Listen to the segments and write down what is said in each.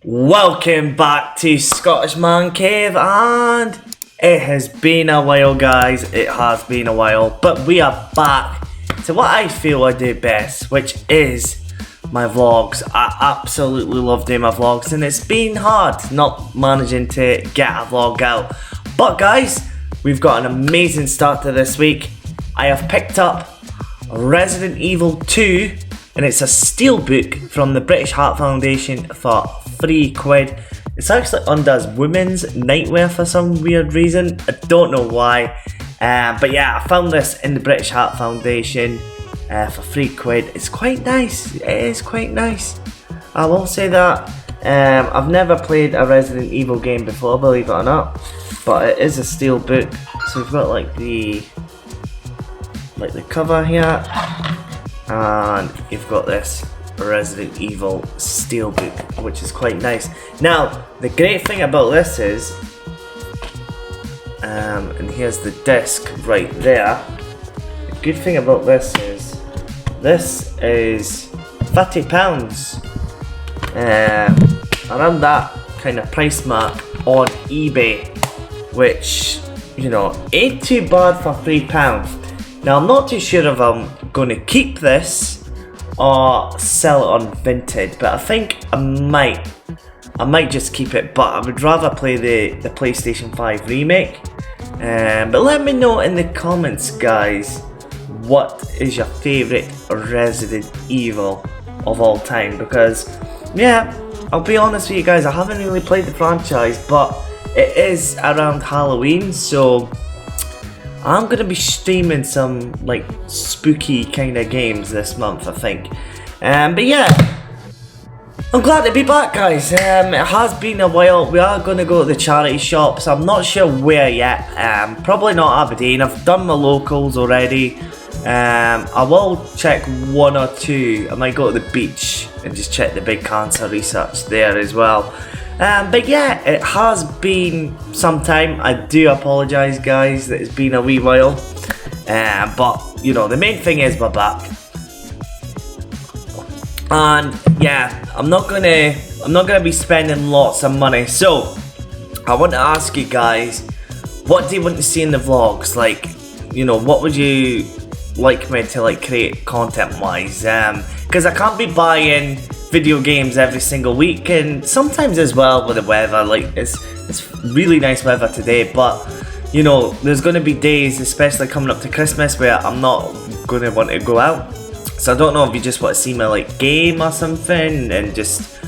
Welcome back to Scottish Man Cave, and it has been a while, guys. It has been a while, but we are back to what I feel I do best, which is my vlogs. I absolutely love doing my vlogs, and it's been hard not managing to get a vlog out. But guys, we've got an amazing start to this week. I have picked up Resident Evil 2, and it's a steelbook from the British Heart Foundation for £3. It's actually under as women's nightwear for some weird reason. I don't know why. But yeah, I found this in the British Heart Foundation for £3. It's quite nice. It is quite nice. I will say that. I've never played a Resident Evil game before, believe it or not. But it is a steelbook. So we've got like the cover here. And you've got this Resident Evil steelbook, which is quite nice. Now, the great thing about this is, and here's the disc right there. The good thing about this is £30, around that kind of price mark on eBay, which, you know, ain't too bad for £3. Now, I'm not too sure if I'm going to keep this or sell it on Vinted, but I think I might just keep it, but I would rather play the PlayStation 5 remake. But let me know in the comments, guys, what is your favourite Resident Evil of all time, because yeah, I'll be honest with you guys, I haven't really played the franchise, but it is around Halloween, so I'm going to be streaming some like spooky kind of games this month, I think. But yeah, I'm glad to be back, guys. It has been a while. We are going to go to the charity shops. I'm not sure where yet. Probably not Aberdeen. I've done my locals already. I will check one or two. I might go to the beach and just check the big cancer research there as well. But yeah, it has been some time. I do apologise, guys, that it's been a wee while. But you know, the main thing is we're back. And yeah, I'm not gonna be spending lots of money. So I want to ask you guys, what do you want to see in the vlogs? Like, you know, what would you like me to like create content wise? Because I can't be buying video games every single week, and sometimes as well with the weather, like it's really nice weather today, but you know, there's going to be days, especially coming up to Christmas, where I'm not going to want to go out. So I don't know if you just want to see my like game or something and just,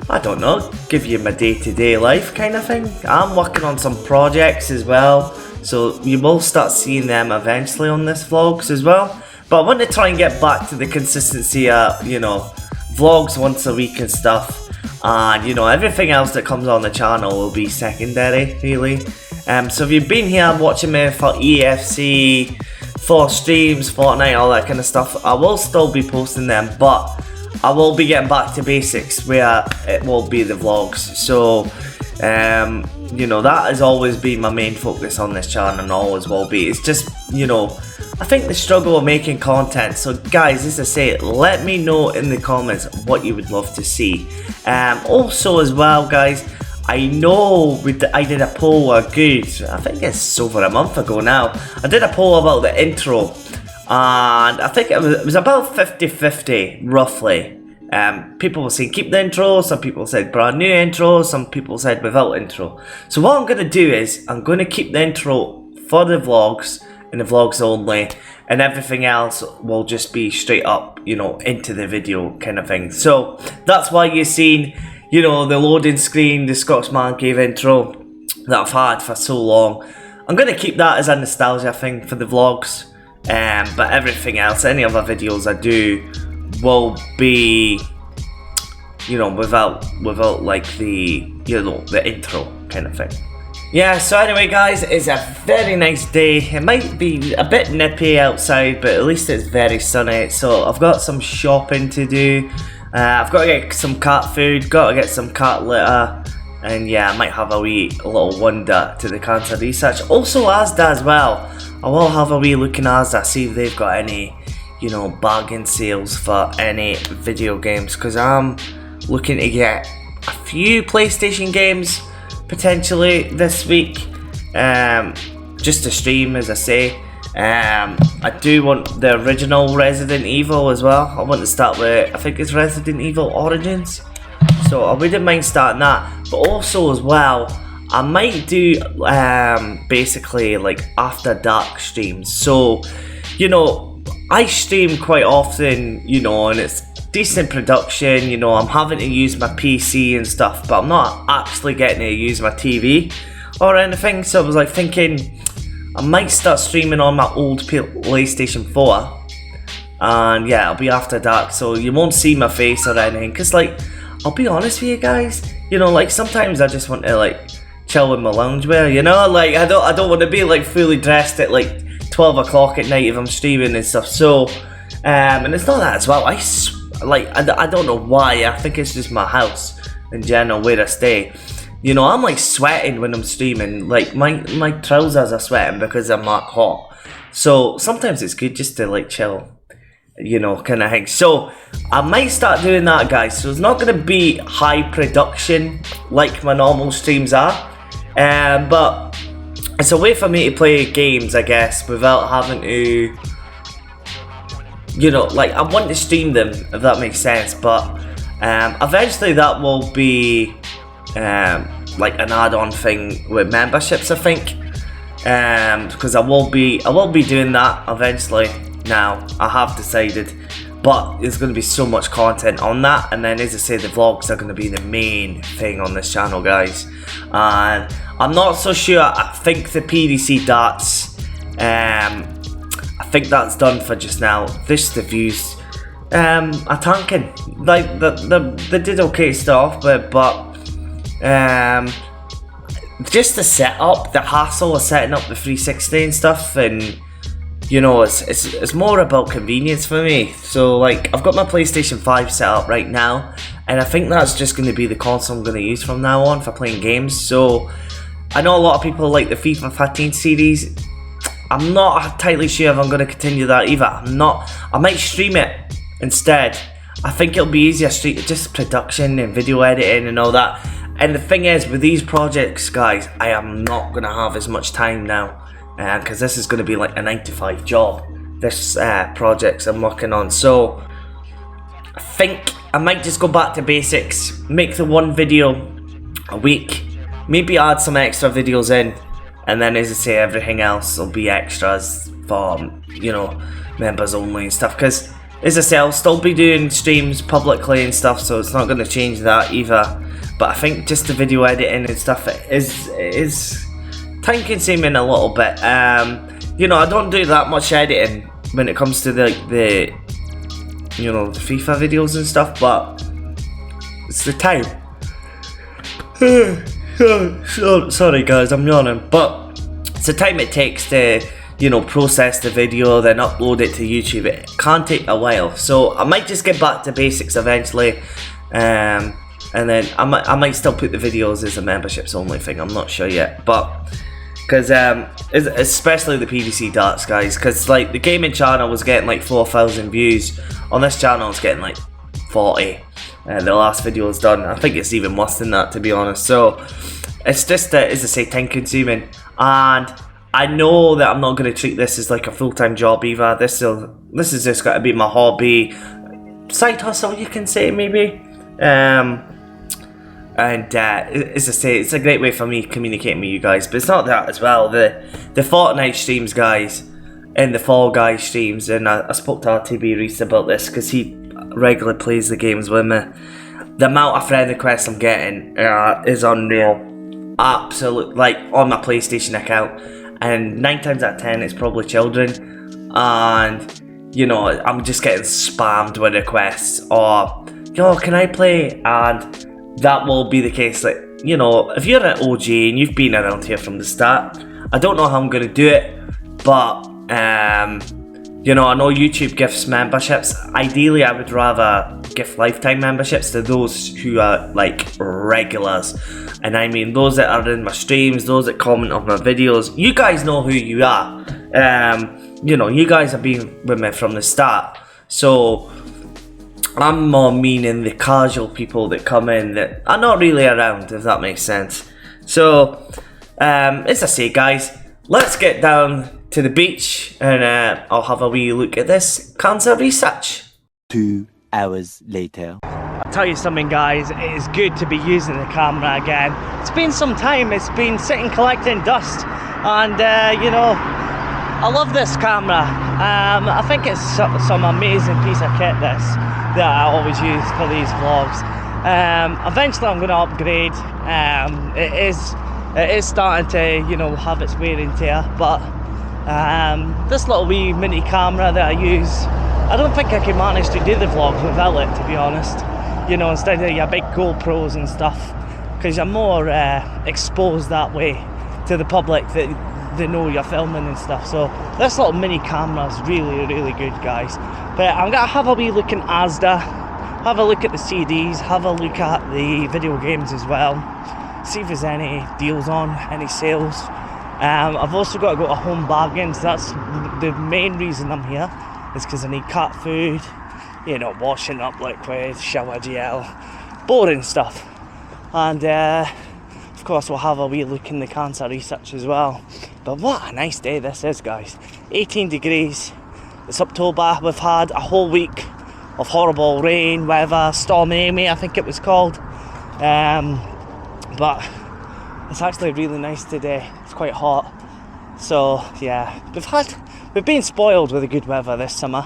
I don't know, give you my day-to-day life kind of thing. I'm working on some projects as well, so you will start seeing them eventually on this vlogs as well. But I want to try and get back to the consistency, you know, vlogs once a week and stuff, and you know, everything else that comes on the channel will be secondary, really. So if you've been here watching me for EFC, for streams, Fortnite, all that kind of stuff, I will still be posting them, but I will be getting back to basics where it will be the vlogs. So you know, that has always been my main focus on this channel and always will be. It's just, you know, I think the struggle of making content. So guys, as I say, let me know in the comments what you would love to see. Also as well, guys, I know I did a poll I think it's over a month ago now. I did a poll about the intro, and I think it was about 50-50 roughly. People were saying keep the intro, some people said brand new intro, some people said without intro. So what I'm going to do is I'm going to keep the intro for the vlogs and the vlogs only, and everything else will just be straight up, you know, into the video kind of thing. So that's why you've seen, you know, the loading screen, the Scottish Man Cave intro that I've had for so long. I'm going to keep that as a nostalgia thing for the vlogs, but everything else, any other videos I do will be, you know, without like the, you know, the intro kind of thing. Yeah, so anyway guys, it's a very nice day. It might be a bit nippy outside, but at least it's very sunny. So I've got some shopping to do. I've got to get some cat food, got to get some cat litter, and yeah, I might have a little wander to the cancer research. Also Asda as well. I will have a wee look in Asda, see if they've got any, you know, bargain sales for any video games, because I'm looking to get a few PlayStation games potentially this week, just to stream, as I say. I do want the original Resident Evil as well. I want to start with, I think it's Resident Evil Origins, so I wouldn't mind starting that. But also as well, I might do basically like after dark streams. So, you know, I stream quite often, you know, and it's decent production, you know, I'm having to use my PC and stuff, but I'm not actually getting to use my TV or anything. So I was like thinking I might start streaming on my old PlayStation 4, and yeah, it'll be after dark, so you won't see my face or anything, because like, I'll be honest with you guys, you know, like sometimes I just want to like chill with my loungewear, you know, like I don't want to be like fully dressed at like 12 o'clock at night if I'm streaming and stuff. So and it's not that as well, I don't know why, I think it's just my house in general where I stay. You know, I'm like sweating when I'm streaming, like my trousers are sweating because I'm that hot. So sometimes it's good just to like chill, you know, kind of thing. So I might start doing that, guys. So it's not going to be high production like my normal streams are, but it's a way for me to play games, I guess, without having to, you know, like I want to stream them, if that makes sense. But eventually that will be like an add-on thing with memberships, I think, because I will be doing that eventually. Now I have decided, but there's going to be so much content on that, and then as I say, the vlogs are going to be the main thing on this channel, guys. And I'm not so sure, I think the PDC darts, I think that's done for just now. This, the views are tanking, like they did okay stuff, but just the setup, the hassle of setting up the 360 and stuff, and you know, it's more about convenience for me. So like, I've got my PlayStation 5 set up right now, and I think that's just going to be the console I'm going to use from now on for playing games. So I know a lot of people like the FIFA 15 series. I'm not entirely sure if I'm going to continue that either. I might stream it instead. I think it'll be easier, just production and video editing and all that. And the thing is, with these projects, guys, I am not going to have as much time now, because this is going to be like a 9 to 5 job, this projects I'm working on. So I think I might just go back to basics, make the one video a week, maybe add some extra videos in, and then as I say, everything else will be extras for, you know, members only and stuff. Because as I say, I'll still be doing streams publicly and stuff, so it's not going to change that either. But I think just the video editing and stuff is time consuming a little bit. You know, I don't do that much editing when it comes to the you know, the FIFA videos and stuff, but it's the time. Sorry guys, I'm yawning, but it's the time it takes to, you know, process the video, then upload it to YouTube. It can take a while, so I might just get back to basics eventually. And then I might still put the videos as a memberships only thing, I'm not sure yet, but because especially the PDC darts, guys, because like the gaming channel was getting like 4,000 views, on this channel it's getting like 40, and the last video is done. I think it's even worse than that, to be honest. So it's just as I say, time consuming, and I know that I'm not going to treat this as like a full-time job either. This is just got to be my hobby, side hustle, you can say, maybe. And as I say, it's a great way for me communicating with you guys. But it's not that as well. The Fortnite streams, guys, and the Fall Guys streams, and I spoke to RTB Reese about this because he regularly plays the games with me. The amount of friend requests I'm getting is unreal. Absolute, like on my PlayStation account, and 9 times out of 10 it's probably children, and you know, I'm just getting spammed with requests, or yo, can I play? And that will be the case. Like, you know, if you're an OG and you've been around here from the start, I don't know how I'm going to do it, but you know, I know YouTube gives memberships. Ideally, I would rather give lifetime memberships to those who are like regulars, and I mean those that are in my streams, those that comment on my videos. You guys know who you are. You know, you guys have been with me from the start, so I'm more meaning the casual people that come in that are not really around, if that makes sense. So, as I say, guys, let's get down to the beach and I'll have a wee look at this cancer research. 2 hours later. I'll tell you something, guys, it is good to be using the camera again. It's been some time, it's been sitting collecting dust, and you know, I love this camera. I think it's some amazing piece of kit, this, that I always use for these vlogs. Eventually I'm going to upgrade. It is starting to, you know, have its wear and tear, but this little wee mini camera that I use, I don't think I can manage to do the vlogs without it, to be honest. You know, instead of your big GoPros and stuff, because you're more exposed that way to the public, that they know you're filming and stuff. So this little mini camera is really, really good, guys. But I'm gonna have a wee look in Asda, have a look at the CDs, have a look at the video games as well, see if there's any deals on, any sales. I've also got to go to Home Bargains. That's the main reason I'm here, is because I need cat food, you know, washing up liquid, shower gel, boring stuff. And of course we'll have a wee look in the cancer research as well. But what a nice day this is, guys. 18 degrees, it's October, we've had a whole week of horrible rain, weather, Storm Amy I think it was called. But it's actually really nice today, it's quite hot. So yeah, we've been spoiled with the good weather this summer.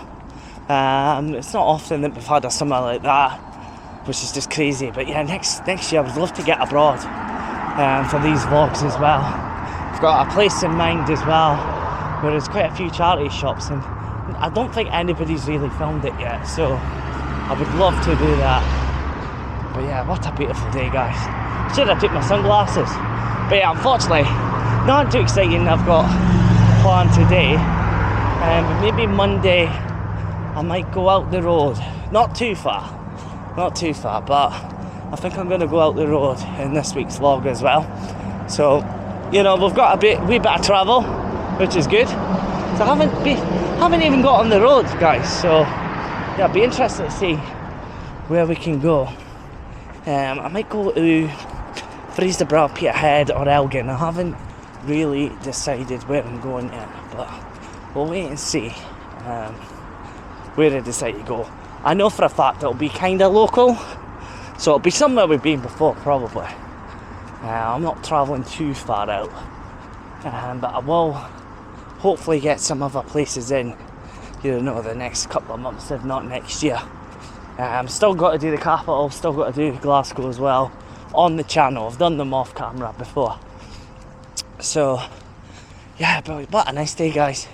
It's not often that we've had a summer like that, which is just crazy. But yeah, next year I would love to get abroad for these vlogs as well. I've got a place in mind as well where there's quite a few charity shops, and I don't think anybody's really filmed it yet, so I would love to do that. But yeah, what a beautiful day, guys. Should have took my sunglasses. But yeah, unfortunately, not too exciting I've got planned today. But maybe Monday I might go out the road. Not too far, but I think I'm going to go out the road in this week's vlog as well. So, you know, we've got a wee bit of travel, which is good. So I haven't even got on the road, guys. So yeah, it'll be interesting to see where we can go. I might go to Fraserburgh, Peterhead or Elgin. I haven't really decided where I'm going yet, but we'll wait and see where I decide to go. I know for a fact it'll be kind of local, so it'll be somewhere we've been before probably. I'm not travelling too far out, but I will hopefully get some other places in, you know, the next couple of months, if not next year. Still got to do the capital, still got to do Glasgow as well on the channel. I've done them off camera before. So yeah, but what a nice day, guys.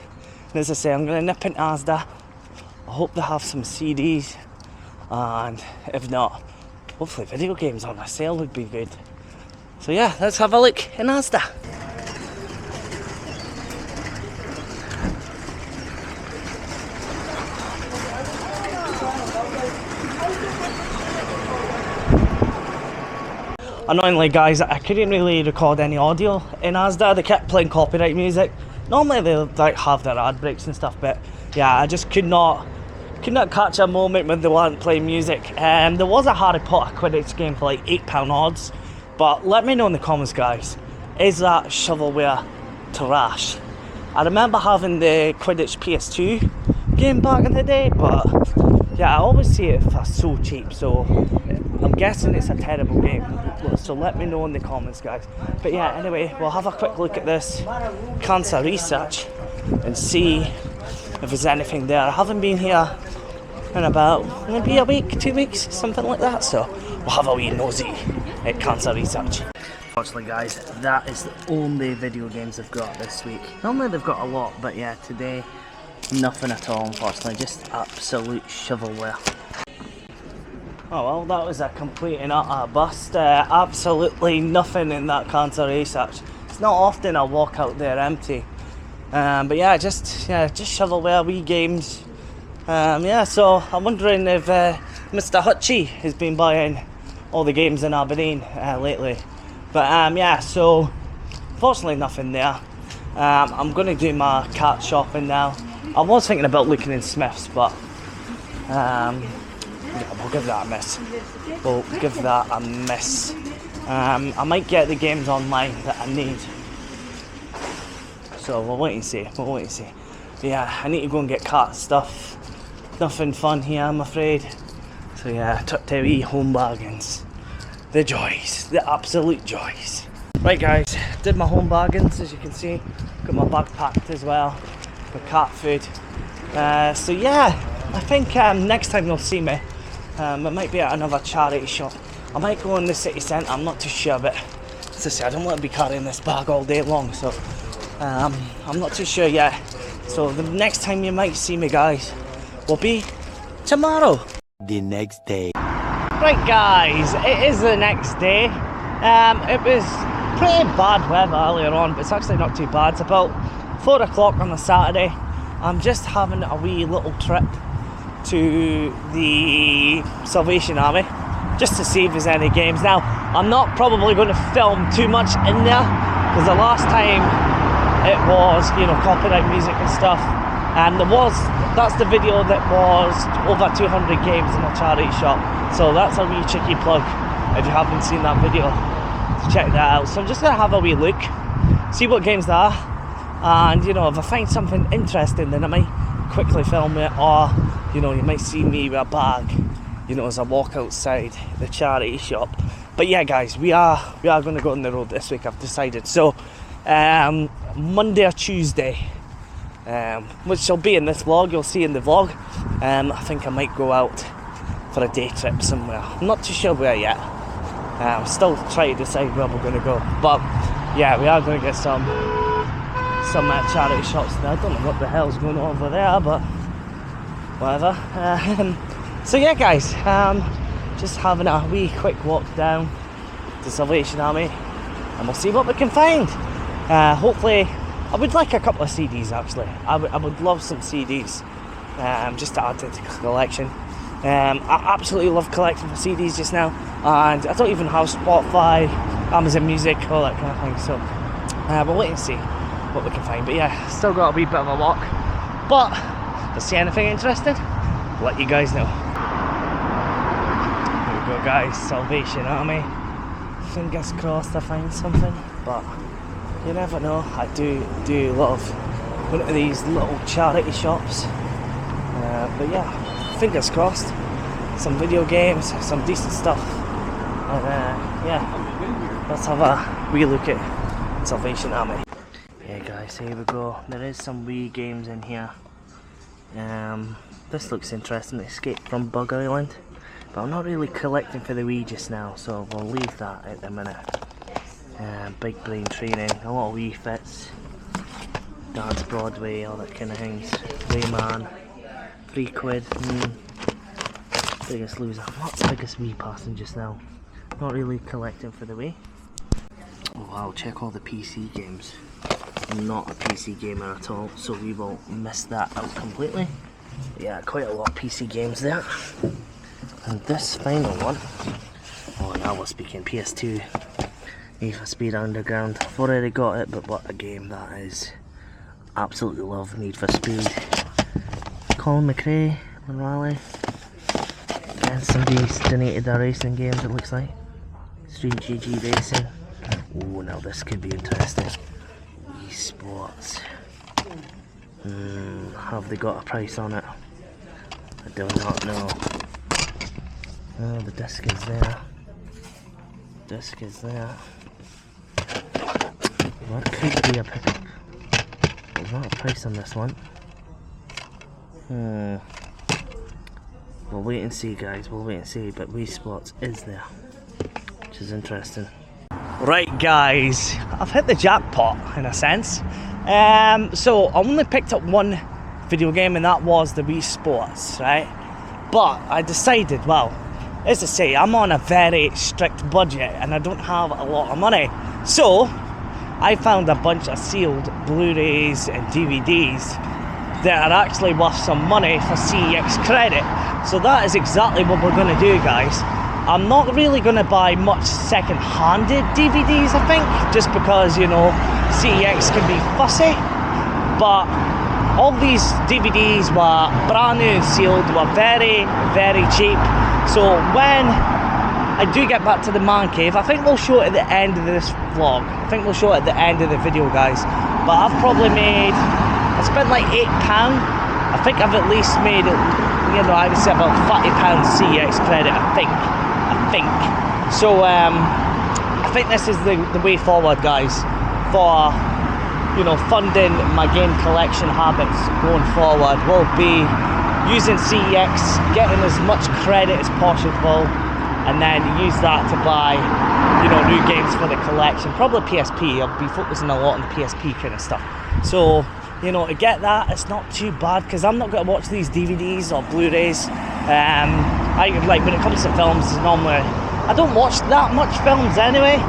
And as I say, I'm going to nip into Asda. I hope they have some CDs, and if not, hopefully video games on a sale would be good. So yeah, let's have a look in Asda. Annoyingly, guys, I couldn't really record any audio in Asda. They kept playing copyright music. Normally they like have their ad breaks and stuff, but yeah, I just could not catch a moment when they weren't playing music. There was a Harry Potter Quidditch game for like £8 odds, but let me know in the comments, guys, is that shovelware trash? I remember having the Quidditch PS2 game back in the day, but yeah, I always see it for so cheap, so I'm guessing it's a terrible game. So let me know in the comments, guys. But yeah, anyway, we'll have a quick look at this cancer research and see if there's anything there. I haven't been here in about maybe a week, 2 weeks, something like that. So we'll have a wee nosy at cancer research. Unfortunately, guys, that is the only video games they've got this week. Normally they've got a lot, but yeah, today nothing at all, unfortunately. Just absolute shovelware. Oh well, that was a complete and utter bust. Absolutely nothing in that cancer research. It's not often I walk out there empty. But yeah, just shovelware, wee games. Yeah, so I'm wondering if Mr. Hutchie has been buying all the games in Aberdeen lately. But yeah, so unfortunately nothing there. I'm going to do my cat shopping now. I was thinking about looking in Smith's, but yeah, we'll give that a miss. We'll give that a miss. I might get the games online that I need. So we'll wait and see. We'll wait and see. But yeah, I need to go and get cat stuff. Nothing fun here, I'm afraid. So yeah, took to wee home bargains. The joys, the absolute joys. Right guys, did my home bargains as you can see. Got my bag packed as well for cat food. So yeah, I think next time you'll see me, it might be at another charity shop. I might go in the city centre, I'm not too sure, but as I say, I don't want to be carrying this bag all day long, so I'm not too sure yet. So the next time you might see me guys will be tomorrow. The next day. Right guys, it is the next day. It was pretty bad weather earlier on, but it's actually not too bad. It's about 4 o'clock on a Saturday. I'm just having a wee little trip to the Salvation Army just to see if there's any games. Now, I'm not probably going to film too much in there because the last time it was, you know, copyright music and stuff, and that's the video that was over 200 games in a charity shop. So that's a wee cheeky plug if you haven't seen that video, to check that out. So I'm just going to have a wee look, see what games there are, and you know, if I find something interesting then I might quickly film it, or you know, you might see me with a bag, you know, as I walk outside the charity shop. But yeah guys, we are going to go on the road this week, I've decided. So Monday or Tuesday, which will be in this vlog, you'll see in the vlog, I think I might go out for a day trip somewhere. I'm not too sure where yet. I'm still trying to decide where we're going to go. But yeah, we are going to get some charity shops there. I don't know what the hell's going on over there, but whatever. So yeah guys, just having a wee quick walk down to Salvation Army, and we'll see what we can find. Hopefully, I would like a couple of CDs actually. I would love some CDs, just to add to the collection. I absolutely love collecting for CDs just now, and I don't even have Spotify, Amazon Music, all that kind of thing. So we'll wait and see what we can find. But yeah, still got a wee bit of a walk. But if I see anything interesting, I'll let you guys know. Here we go guys, Salvation Army. Fingers crossed I find something, but you never know. I do love going to these little charity shops. But yeah, fingers crossed. Some video games, some decent stuff. And yeah, let's have a wee look at Salvation Army. Yeah guys, here we go. There is some Wii games in here. This looks interesting, Escape from Bug Island. But I'm not really collecting for the Wii just now, so we'll leave that at the minute. Big Brain Training, a lot of Wii Fits, Dance Broadway, all that kind of things. Rayman, £3. Biggest Loser. I'm not the biggest Wii person just now. Not really collecting for the Wii. Oh wow, check all the PC games. I'm not a PC gamer at all, so we will miss that out completely. Yeah, quite a lot of PC games there. And this final one, oh now we're speaking, PS2, Need for Speed Underground. I've already got it, but what a game that is. Absolutely love Need for Speed. Colin McRae on Rally. And somebody's donated their racing games, it looks like. Street GG Racing. Oh, now this could be interesting. Wii Sports. Have they got a price on it? I do not know. Oh, the disc is there. Disc is there. That could be a pickup. There's not a price on this one. We'll wait and see guys, we'll wait and see, but Wii Sports is there, which is interesting. Right guys, I've hit the jackpot in a sense. So I only picked up one video game, and that was the Wii Sports, right? But I decided, well, as I say, I'm on a very strict budget and I don't have a lot of money. So I found a bunch of sealed Blu-rays and DVDs that are actually worth some money for CEX credit. So that is exactly what we're going to do guys. I'm not really going to buy much second-handed DVDs, I think, just because, you know, CEX can be fussy. But all these DVDs were brand new and sealed, were very, very cheap. So when I do get back to the man cave, I think we'll show it at the end of this vlog. I think we'll show it at the end of the video, guys. But I've probably made, I spent like £8. I think I've at least made, you know, I would say about £30 CX credit, I think. So I think this is the way forward, guys, for, you know, funding my game collection habits going forward. Will be using CEX, getting as much credit as possible, and then use that to buy, you know, new games for the collection. Probably PSP. I'll be focusing a lot on the PSP kind of stuff. So, you know, to get that, it's not too bad, because I'm not going to watch these DVDs or Blu-rays. I like, when it comes to films, normally I don't watch that much films anyway.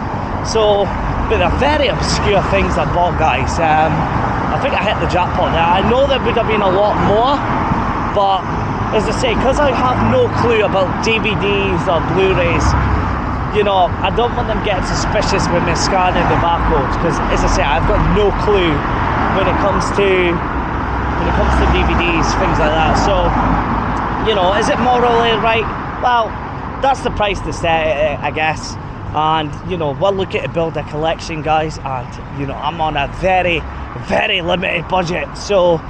So, but they're very obscure things I bought, guys. I think I hit the jackpot there. I know there would have been a lot more, but as I say, because I have no clue about DVDs or Blu-rays, you know, I don't want them getting suspicious when they're scanning the barcodes, because as I say, I've got no clue when it comes to DVDs, things like that. So, you know, is it morally right? Well, that's the price to set it, I guess. And, you know, we're looking to build a collection, guys, and, you know, I'm on a very, very limited budget. So,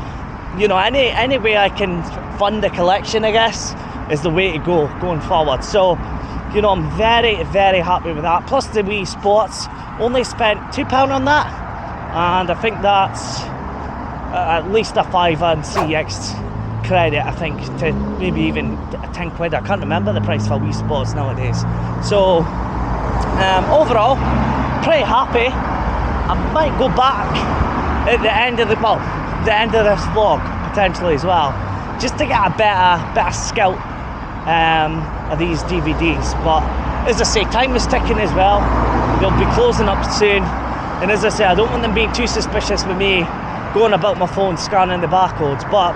you know, any way I can fund a collection, I guess, is the way to go going forward. So, you know, I'm very, very happy with that. Plus the Wii Sports, only spent £2 on that, and I think that's at least a £5 on CX credit, I think, to maybe even £10. I can't remember the price for Wii Sports nowadays. So overall, pretty happy. I might go back at the end of the end of this vlog potentially as well, just to get a better scout of these DVDs. But as I say, time is ticking as well. They'll be closing up soon, and as I say, I don't want them being too suspicious with me going about my phone scanning the barcodes. But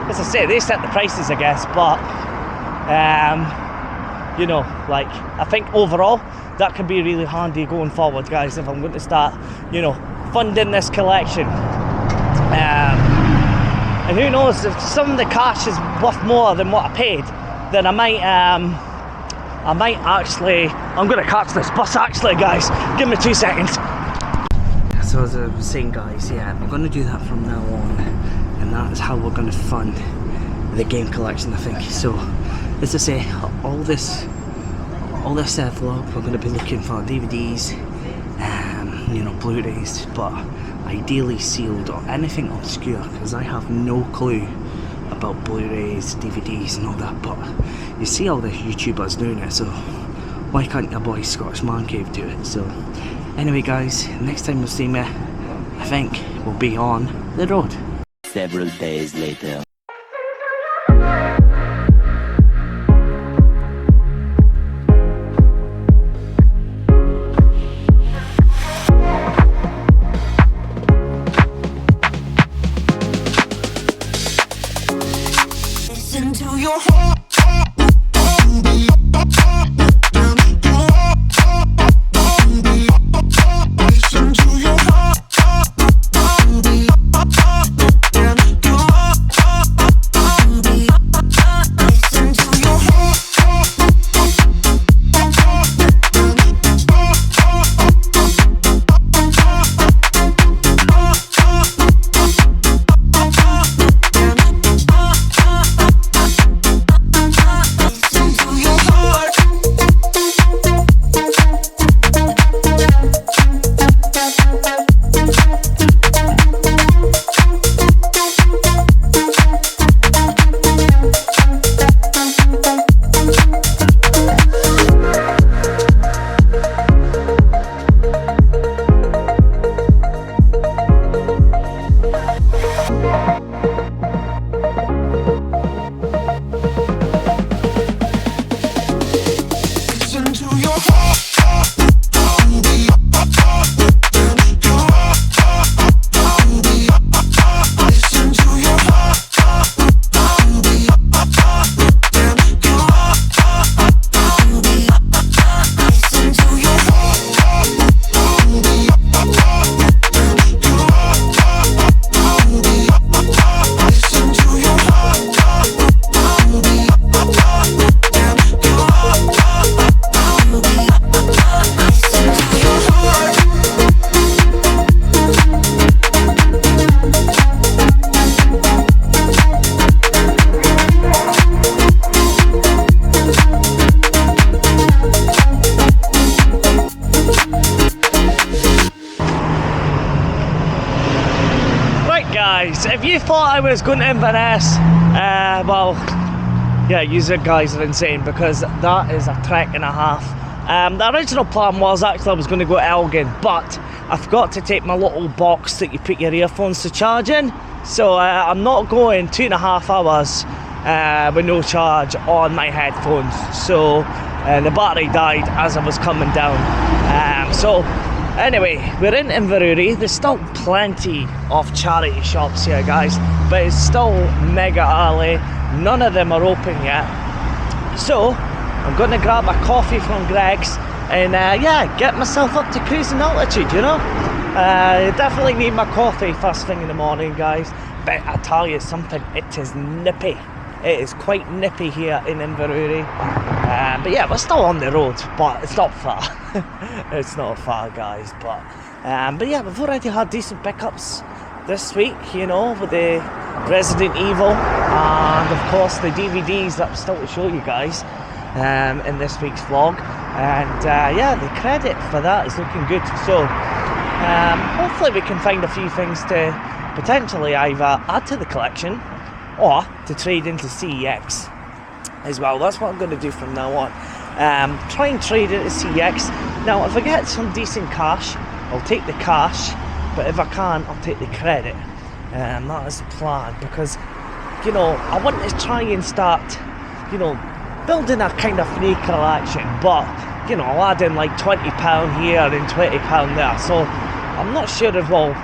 as I say, they set the prices, I guess. But you know, like, I think overall that can be really handy going forward, guys, if I'm going to start, you know, funding this collection. And who knows, if some of the cash is worth more than what I paid, then I might actually, I'm going to catch this bus actually, guys. Give me 2 seconds. So as I was saying, guys, yeah, we're going to do that from now on, and that's how we're going to fund the game collection, I think. So, as I say, all this vlog, we're going to be looking for DVDs, you know, Blu-rays, but ideally sealed or anything obscure, because I have no clue about Blu-rays, DVDs and all that. But you see all the YouTubers doing it, so why can't your boy Scottish Man Cave do it? So anyway, guys, next time you'll see me, I think, we'll be on the road. Several days later. if you thought I was going to Inverness, well, yeah, you guys are insane, because that is a trek and a half. The original plan was actually I was going to go to Elgin, but I forgot to take my little box that you put your earphones to charge in. So I'm not going 2.5 hours with no charge on my headphones. So the battery died as I was coming down. So anyway, we're in Inverurie. There's still plenty of charity shops here, guys, but it's still mega early. None of them are open yet. So I'm going to grab a coffee from Greg's and yeah, get myself up to cruising altitude, you know. I definitely need my coffee first thing in the morning, guys. But I tell you something, it is nippy. It is quite nippy here in Inverurie. But yeah, we're still on the road, but it's not far. It's not far, guys. But yeah, we've already had decent pickups this week, you know, with the Resident Evil and of course the DVDs that I'm still to show you guys in this week's vlog. And yeah, the credit for that is looking good. So hopefully we can find a few things to potentially either add to the collection or to trade into CEX as well. That's what I'm going to do from now on. Try and trade into CEX. Now if I get some decent cash, I'll take the cash, but if I can't, I'll take the credit. That is the plan, because, you know, I want to try and start, you know, building a kind of free collection, but, you know, I'll add in like £20 here and £20 there. So I'm not sure if we'll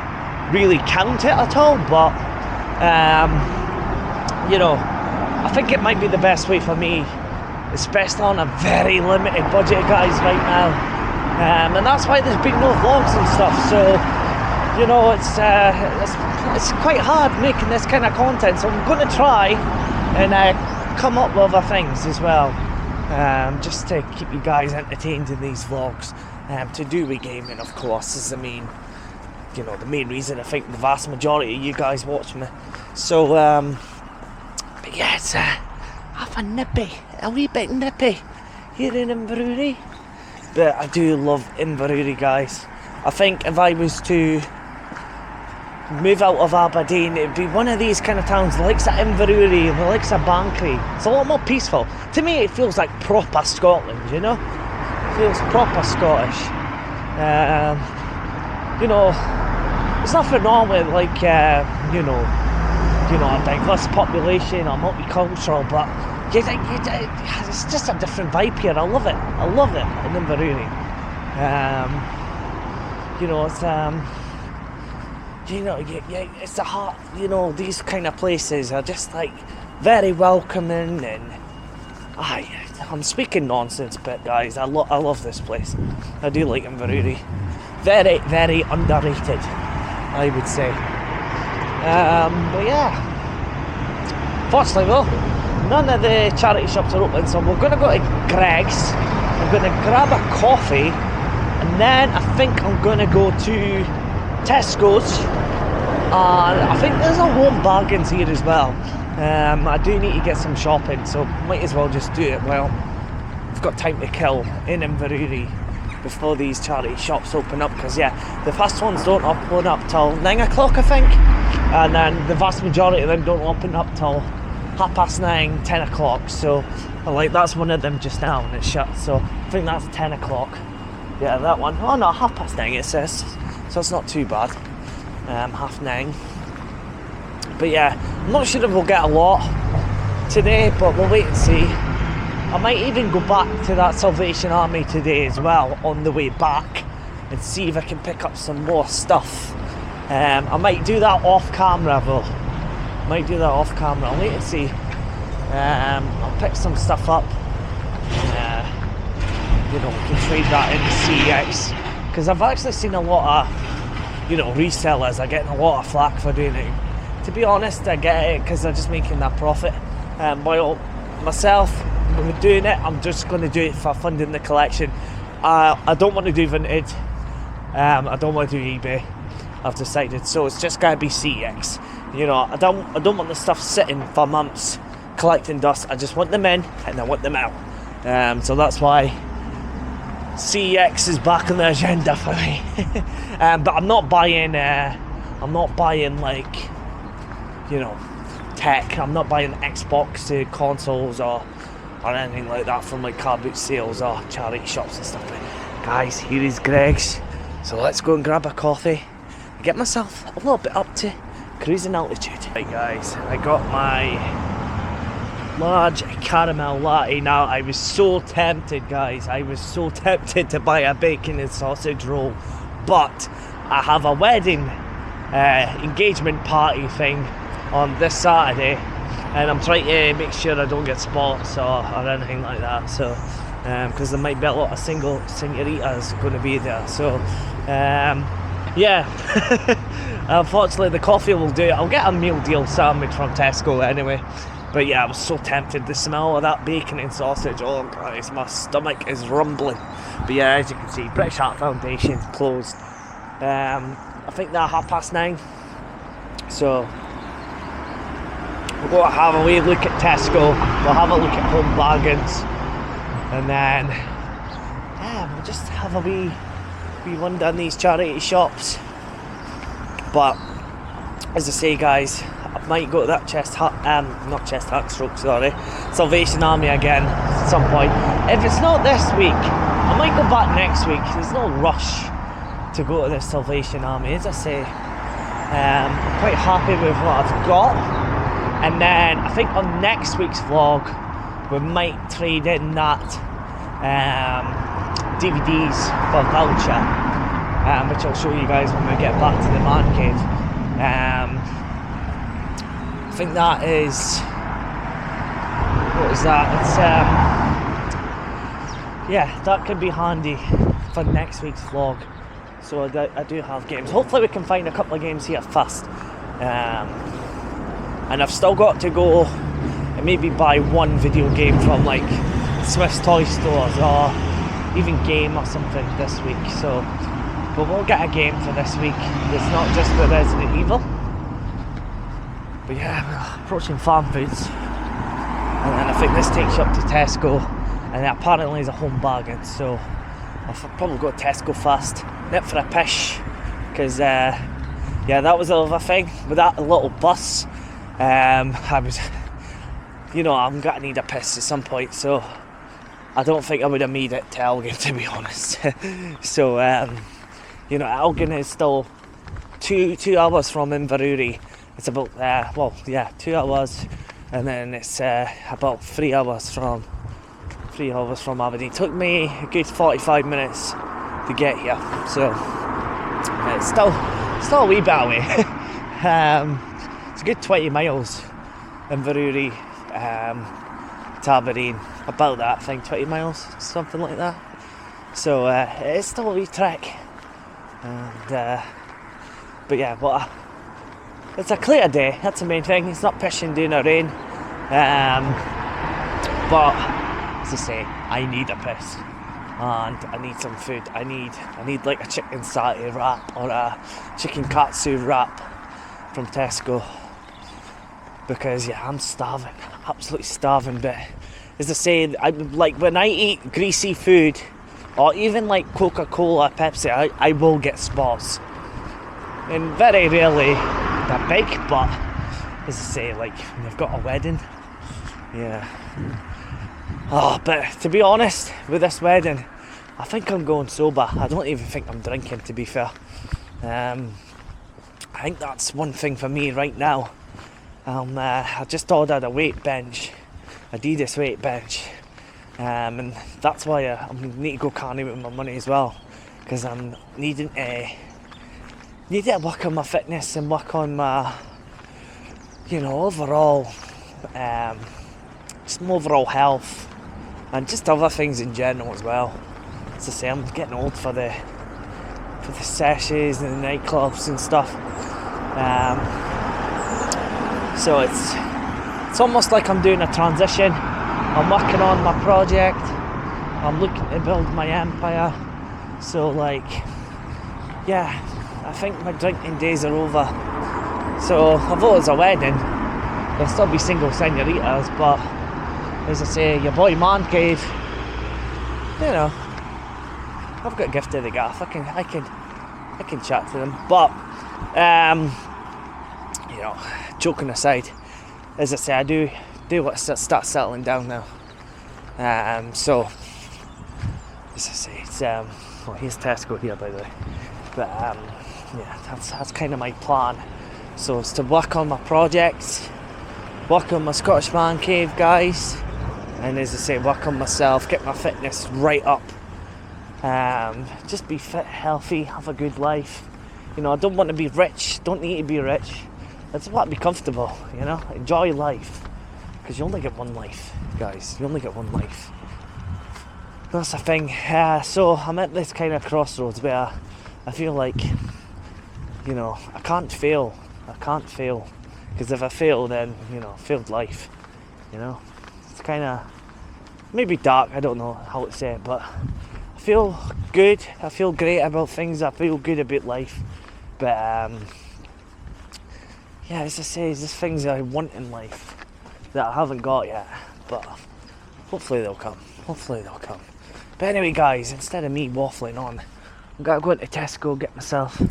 really count it at all, but you know, I think it might be the best way for me, especially on a very limited budget, guys, right now. And that's why there's been no vlogs and stuff. So, you know, it's quite hard making this kind of content. So I'm going to try and come up with other things as well, just to keep you guys entertained in these vlogs. To do with gaming, of course, is the main, you know, the main reason I think the vast majority of you guys watch me. So but yeah, it's half a wee bit nippy here in Inverurie, but I do love Inverurie, guys. I think if I was to move out of Aberdeen, it'd be one of these kind of towns, the likes of Inverurie, the likes of Bankery. It's a lot more peaceful. To me, it feels like proper Scotland, you know? It feels proper Scottish. You know, there's nothing wrong with, like, you know, a diverse population or multicultural, but it's just a different vibe here. I love it in Inverurie. You know, it's you know, it's the heart. You know, these kind of places are just like very welcoming, and I'm speaking nonsense, but guys, I love this place. I do like Inverurie. Very, very underrated, I would say. But yeah, fortunately though, none of the charity shops are open, so we're going to go to Greg's. I'm going to grab a coffee, and then I think I'm going to go to Tesco's, and I think there's a Home Bargains here as well. I do need to get some shopping, so might as well just do it while I've got time to kill in Inverurie before these charity shops open up, because yeah, the first ones don't open up till 9 o'clock I think, and then the vast majority of them don't open up till 9:30, 10 o'clock, so like that's one of them just now and it's shut, so I think that's 10 o'clock. Yeah, that one. Oh no, 9:30 it says, so it's not too bad. 9:30. But yeah, I'm not sure if we'll get a lot today, but we'll wait and see. I might even go back to that Salvation Army today as well on the way back and see if I can pick up some more stuff. I might do that off camera though. I'll wait and see. I'll pick some stuff up. You know, we can trade that into CEX, because I've actually seen a lot of, you know, resellers are getting a lot of flack for doing it. To be honest, I get it because they're just making that profit. While myself, with doing it, I'm just going to do it for funding the collection. I don't want to do vintage. I don't want to do eBay. I've decided, so it's just gotta be CEX. You know, I don't want the stuff sitting for months collecting dust. I just want them in and I want them out. So that's why CEX is back on the agenda for me. But I'm not buying like you know, tech. I'm not buying Xbox to consoles or anything like that from like car boot sales or charity shops and stuff. But guys, here is Greg's. So let's go and grab a coffee and get myself a little bit up to cruising altitude. Right guys, I got my large caramel latte. Now I was so tempted, guys, I was so tempted to buy a bacon and sausage roll, but I have a wedding engagement party thing on this Saturday, and I'm trying to make sure I don't get spots or anything like that, so because there might be a lot of senoritas going to be there, so yeah. Unfortunately the coffee will do it. I'll get a meal deal sandwich from Tesco anyway. But yeah, I was so tempted. The smell of that bacon and sausage, oh guys, my stomach is rumbling. But yeah, as you can see, British Heart Foundation closed. I think they're 9:30. So we'll go have a wee look at Tesco. We'll have a look at Home Bargains, and then yeah, we'll just have a wee run down these charity shops. But as I say, guys, I might go to that Salvation Army again at some point. If it's not this week, I might go back next week. There's no rush to go to the Salvation Army. As I say, I'm quite happy with what I've got. And then I think on next week's vlog, we might trade in that DVDs for voucher, which I'll show you guys when we get back to the man cave. I think that is, what is that? It's yeah, that could be handy for next week's vlog. So I do have games. Hopefully we can find a couple of games here fast. And I've still got to go and maybe buy one video game from like Swiss toy stores or even Game or something this week. So, but we'll get a game for this week. It's not just the Resident Evil. But yeah, we're approaching Farm Foods, and then I think this takes you up to Tesco, and it apparently is a Home Bargain, so I'll probably go to Tesco first, nip for a pish, because yeah, that was a other thing with that little bus. I was, you know, I'm gonna need a piss at some point, so I don't think I would have made it to Elgin, to be honest. So you know, Elgin is still 2 hours from Inverurie. It's about 2 hours, and then it's about 3 hours from Aberdeen. It took me a good 45 minutes to get here, so it's still a wee bit away. It's a good 20 miles, Inverurie to Aberdeen, about that, I think 20 miles, something like that. So it's still a wee trek, and but yeah, it's a clear day, that's the main thing. It's not pissing down the rain, but as I say, I need a piss and I need some food. I need like a chicken satay wrap or a chicken katsu wrap from Tesco, because yeah, I'm starving, absolutely starving. But as I say, I like when I eat greasy food or even like Coca-Cola, Pepsi, I will get spots, and very rarely that big, but as I say, like when you've got a wedding, yeah. Oh, but to be honest, with this wedding, I think I'm going sober. I don't even think I'm drinking, to be fair. I think that's one thing for me right now. I just ordered a weight bench, Adidas weight bench, and that's why I need to go carny with my money as well, because I'm needing to work on my fitness and work on my, you know, overall, just my overall health and just other things in general as well. As I say, I'm getting old for the sessions and the nightclubs and stuff. So it's almost like I'm doing a transition. I'm working on my project. I'm looking to build my empire. So like, yeah, I think my drinking days are over. So although it's a wedding, there'll still be single senoritas, but as I say, your boy Man Cave, you know, I've got a gift of the gaff. I can chat to them, but you know, joking aside, as I say, I do want to start settling down now. So, as I say, it's well, here's Tesco here, by the way. But yeah, that's kind of my plan. So it's to work on my projects, work on my Scottish Man Cave, guys, and as I say, work on myself, get my fitness right up. Just be fit, healthy, have a good life. You know, I don't want to be rich, don't need to be rich. I just want to be comfortable, you know, enjoy life. Because you only get one life, guys, you only get one life. That's the thing. So I'm at this kind of crossroads where I feel like, you know, I can't fail. Because if I fail, then, you know, failed life. You know, it's kind of maybe dark, I don't know how to say it, but I feel good, I feel great about things, I feel good about life. But yeah, as I say, there's things that I want in life that I haven't got yet, but hopefully they'll come. But anyway, guys, instead of me waffling on, I'm gonna go into Tesco, get myself a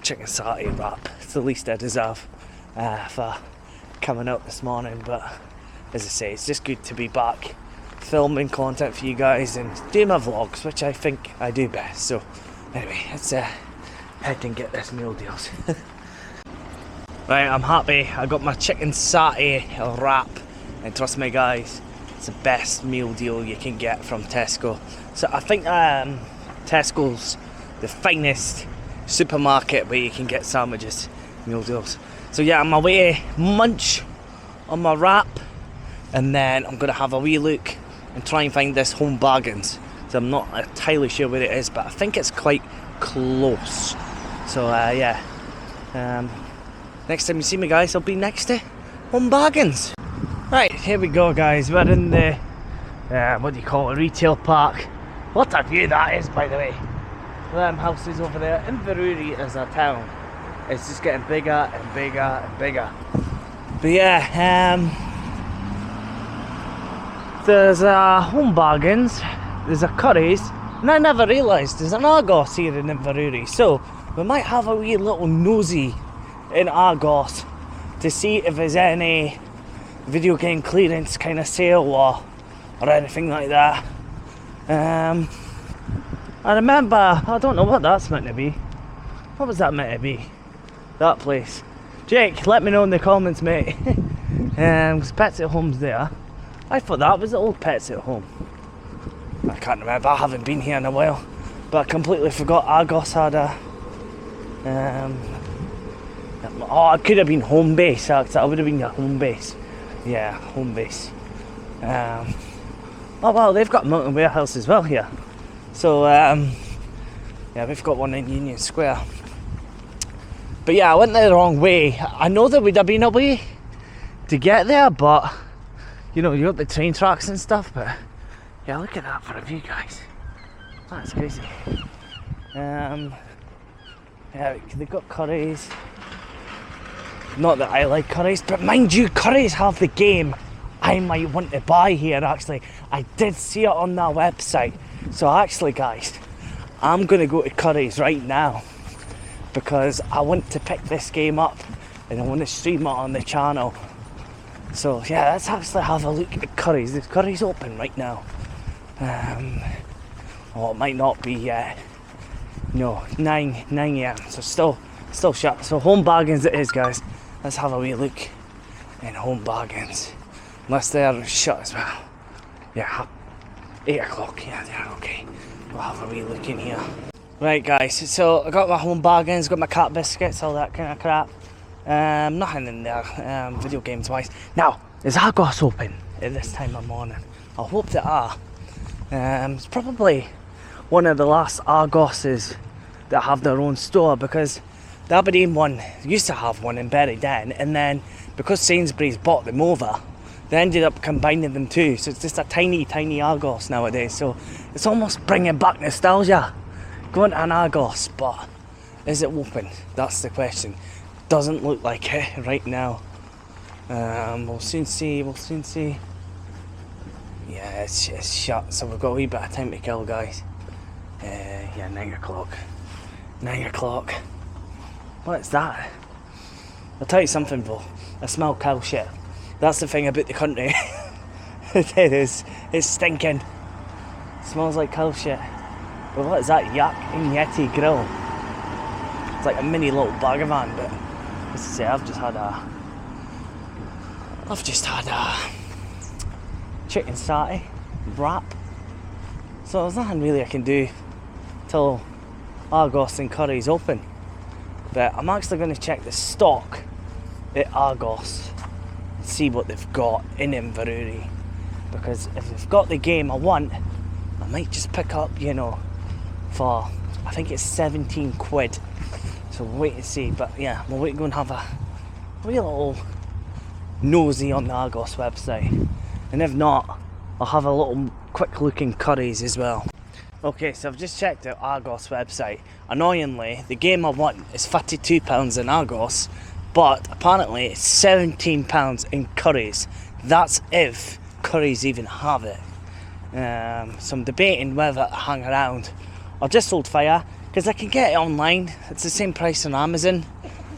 chicken satay wrap. It's the least I deserve for coming out this morning. But as I say, it's just good to be back filming content for you guys and doing my vlogs, which I think I do best. So anyway, let's head and get this meal deals. Right, I'm happy. I got my chicken satay wrap, and trust me, guys, it's the best meal deal you can get from Tesco. So I think Tesco's the finest supermarket where you can get sandwiches, meal deals. So yeah, I'm away to munch on my wrap, and then I'm gonna have a wee look and try and find this Home Bargains. So I'm not entirely sure where it is, but I think it's quite close. So yeah, next time you see me, guys, I'll be next to Home Bargains. Right, here we go, guys. We're in the what do you call it, retail park. What a view that is, by the way. Them houses over there. Inverurie is a town. It's just getting bigger and bigger and bigger. But yeah, there's Home Bargains, there's a Curry's, and I never realised there's an Argos here in Inverurie. So we might have a wee little nosy in Argos to see if there's any video game clearance kind of sale or anything like that. I remember, I don't know what that's meant to be. What was that meant to be? That place. Jake, let me know in the comments, mate. Because Pets at Home's there. I thought that was the old Pets at Home. I can't remember, I haven't been here in a while. But I completely forgot Argos had a... oh, it could have been Home Base, actually. That would have been your Home Base. Yeah, Home Base. Oh well, they've got a mountain warehouse as well here. So yeah, we've got one in Union Square. But yeah, I went the wrong way. I know there would have been a way to get there, but you know, you got the train tracks and stuff. But yeah, look at that for a view, guys. That's crazy. Yeah, they've got Curry's. Not that I like Curry's, but mind you, Curry's have the game I might want to buy here. Actually, I did see it on their website. So actually, guys, I'm gonna go to Curry's right now because I want to pick this game up and I want to stream it on the channel. So yeah, let's actually have a look at Curry's. Is Curry's open right now? Oh, it might not be yet. No, 9 AM. So still shut. So Home Bargains it is, guys. Let's have a wee look in Home Bargains. Unless they're shut as well. Yeah, 8 o'clock. Yeah, they're okay. We'll have a wee look in here. Right, guys. So I got my Home Bargains, got my cat biscuits, all that kind of crap. Nothing in there, video games wise. Now, is Argos open at this time of morning? I hope they are. It's probably one of the last Argoses that have their own store, because the Aberdeen one used to have one in Bury Den, and then because Sainsbury's bought them over, they ended up combining them too. So it's just a tiny Argos nowadays. So it's almost bringing back nostalgia, going to an Argos. But is it open? That's the question. Doesn't look like it right now. We'll soon see. Yeah, it's shut. So we've got a wee bit of time to kill, guys. Yeah, 9 o'clock. 9 o'clock. What's that? I'll tell you something though, I smell cow shit. That's the thing about the country. It is. It's stinking. It smells like cow shit. But what is that? Yak and Yeti grill. It's like a mini little burger van, but as I say, I've just had a chicken satay wrap. So there's nothing really I can do till Argos and Curry's open. But I'm actually going to check the stock at Argos and see what they've got in Inverurie. Because if they've got the game I want, I might just pick up, for, I think it's 17 quid. So we'll wait and see. But yeah, we'll wait and go and have a real little nosy on the Argos website. And if not, I'll have a little quick look in Curry's as well. Okay, so I've just checked out Argos website. Annoyingly, the game I want is £52 in Argos, but apparently it's £17 in Curry's. That's if Curry's even have it. So I'm debating whether to hang around or just hold fire, because I can get it online. It's the same price on Amazon,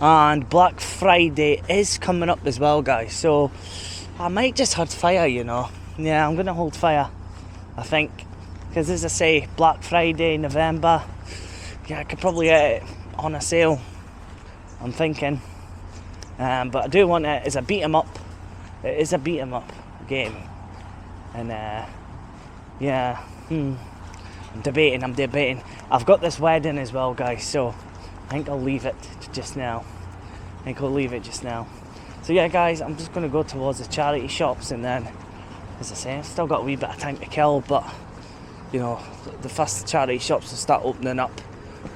and Black Friday is coming up as well, guys, so I might just hold fire, Yeah, I'm gonna hold fire, I think, because as I say, Black Friday, November, yeah, I could probably get it on a sale, I'm thinking. But I do want it as a beat 'em up. It is a beat 'em up game, and yeah, I'm debating. I've got this wedding as well, guys, so I think I'll leave it just now. So yeah, guys, I'm just gonna go towards the charity shops, and then, as I say, I've still got a wee bit of time to kill, but the first charity shops will start opening up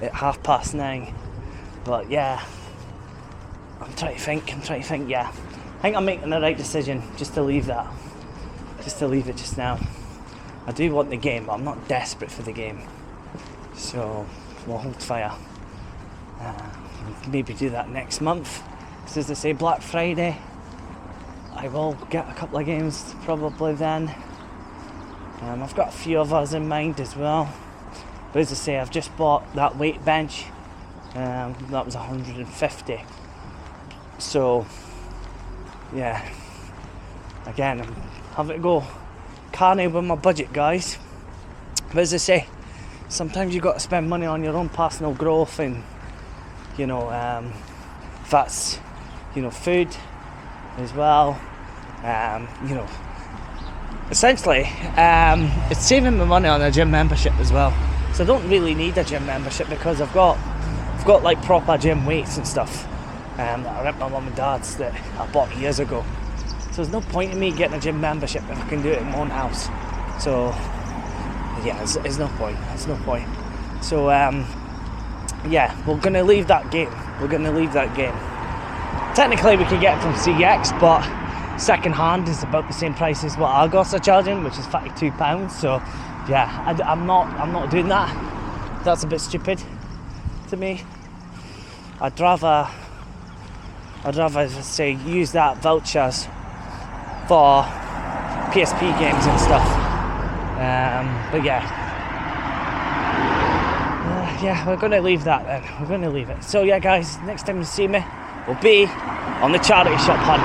at 9:30. But yeah, I'm trying to think. Yeah, I think I'm making the right decision just to leave it just now. I do want the game, but I'm not desperate for the game, so we'll hold fire. Maybe do that next month, because as I say, Black Friday, I will get a couple of games probably then. I've got a few others in mind as well, but as I say, I've just bought that weight bench. That was 150. So yeah, again, I'm having to go carny with my budget, guys. But as I say, sometimes you've got to spend money on your own personal growth, and if that's food as well. Essentially, it's saving me money on a gym membership as well. So I don't really need a gym membership, because I've got like proper gym weights and stuff that I rent my mum and dad's that I bought years ago. So there's no point in me getting a gym membership if I can do it in my own house. So yeah, there's no point. So yeah, we're gonna leave that game. Technically we can get it from CX, but second hand is about the same price as what Argos are charging, which is £52. So yeah, I'm not doing that. That's a bit stupid to me. I'd rather say use that vouchers for PSP games and stuff. But yeah, we're gonna leave that then. We're gonna leave it. So yeah, guys, next time you see me, we'll be on the charity shop hunt.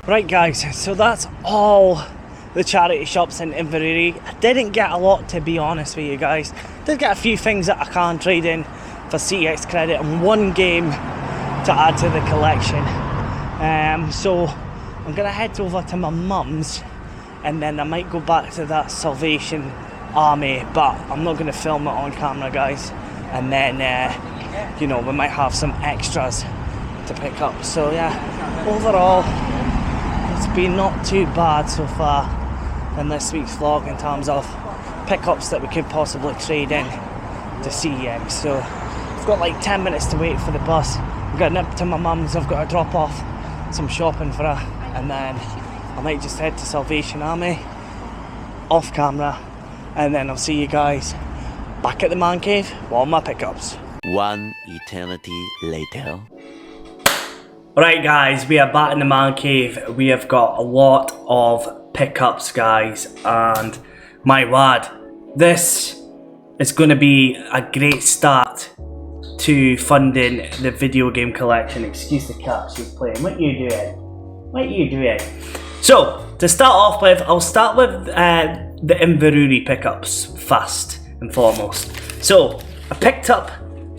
Right guys, so that's all the charity shops in Inverurie. I didn't get a lot, to be honest with you guys. Did get a few things that I can trade in for CX credit and one game to add to the collection. So I'm gonna head over to my mum's and then I might go back to that Salvation Army, but I'm not gonna film it on camera, guys. And then you know, we might have some extras to pick up. So yeah, overall it's been not too bad so far in this week's vlog in terms of pickups that we could possibly trade in to CEX. So I've got like 10 minutes to wait for the bus. I've got to nip to my mum's, I've got to drop off some shopping for her, and then I might just head to Salvation Army off camera, and then I'll see you guys back at the man cave with all my pickups. One eternity later. Right guys, we are back in the man cave. We have got a lot of pickups, guys, and my word, this is going to be a great start to funding the video game collection. Excuse the cat, she's playing. What are you doing? What are you doing? So, to start off with, I'll start with the Inverurie pickups first and foremost. So, I picked up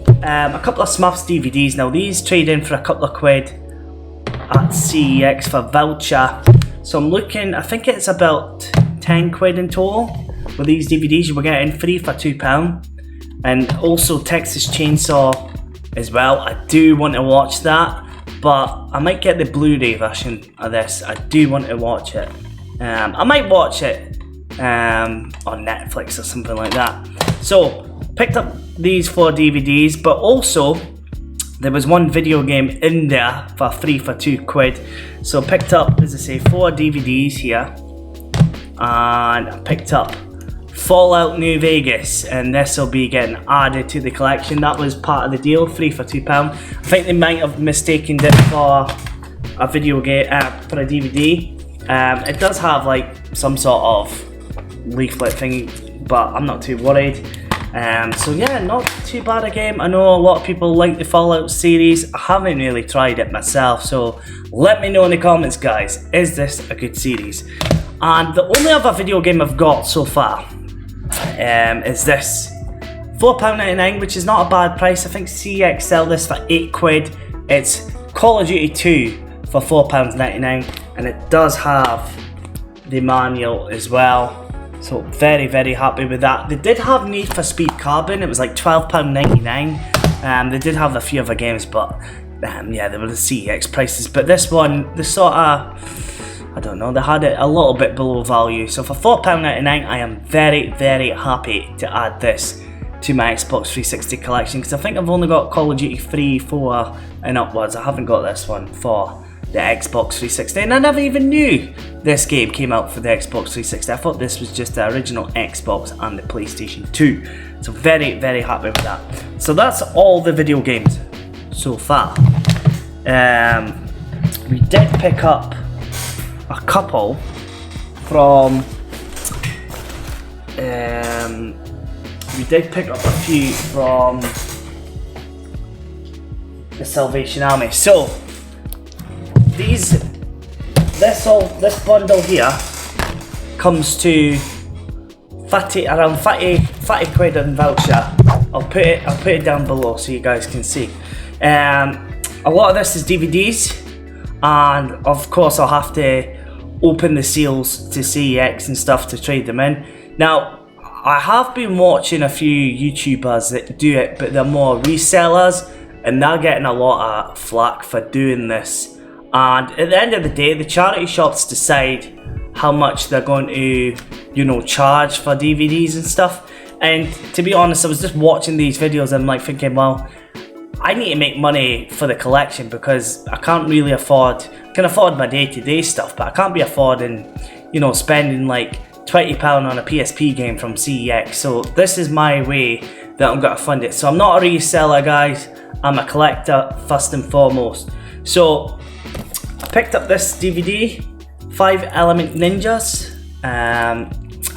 a couple of Smurfs DVDs. Now, these trade in for a couple of quid at CEX for voucher. So I'm looking, I think it's about 10 quid in total with these DVDs. You were getting 3 for £2. And also Texas Chainsaw as well. I do want to watch that, but I might get the Blu-ray version of this. I do want to watch it. I might watch it on Netflix or something like that. So picked up these 4 DVDs, but also there was one video game in there for 3 for 2 quid. So I picked up, as I say, 4 DVDs here. And I picked up Fallout New Vegas, and this will be getting added to the collection. That was part of the deal, 3 for £2. I think they might have mistaken it for a video game, for a DVD. It does have like some sort of leaflet thing, but I'm not too worried. So yeah, not too bad a game. I know a lot of people like the Fallout series. I haven't really tried it myself, so let me know in the comments, guys, is this a good series? And the only other video game I've got so far is this £4.99, which is not a bad price. I think CX sell this for 8 quid. It's Call of Duty 2 for £4.99, and it does have the manual as well. So very, very happy with that. They did have Need for Speed Carbon. It was like £12.99. They did have a few other games, but yeah, they were the CEX prices. But this one, they sort of, I don't know, they had it a little bit below value. So for £4.99, I am very, very happy to add this to my Xbox 360 collection, because I think I've only got Call of Duty 3, 4 and upwards. I haven't got this one for the Xbox 360, and I never even knew this game came out for the Xbox 360. I thought this was just the original Xbox and the PlayStation 2. So very, very happy with that. So that's all the video games so far. We did pick up a couple from we did pick up a few from the Salvation Army. So this bundle here comes to around 30 quid on voucher. I'll put it down below so you guys can see. A lot of this is DVDs, and of course I'll have to open the seals to CEX and stuff to trade them in. Now, I have been watching a few YouTubers that do it, but they're more resellers, and they're getting a lot of flack for doing this. And at the end of the day, the charity shops decide how much they're going to, you know, charge for DVDs and stuff. And to be honest, I was just watching these videos and I'm like thinking, well, I need to make money for the collection, because I can't really afford, I can afford my day-to-day stuff, but I can't be affording, you know, spending like £20 on a PSP game from CEX. So this is my way that I'm going to fund it. So I'm not a reseller, guys, I'm a collector first and foremost. So I picked up this DVD, 5 Element Ninjas, and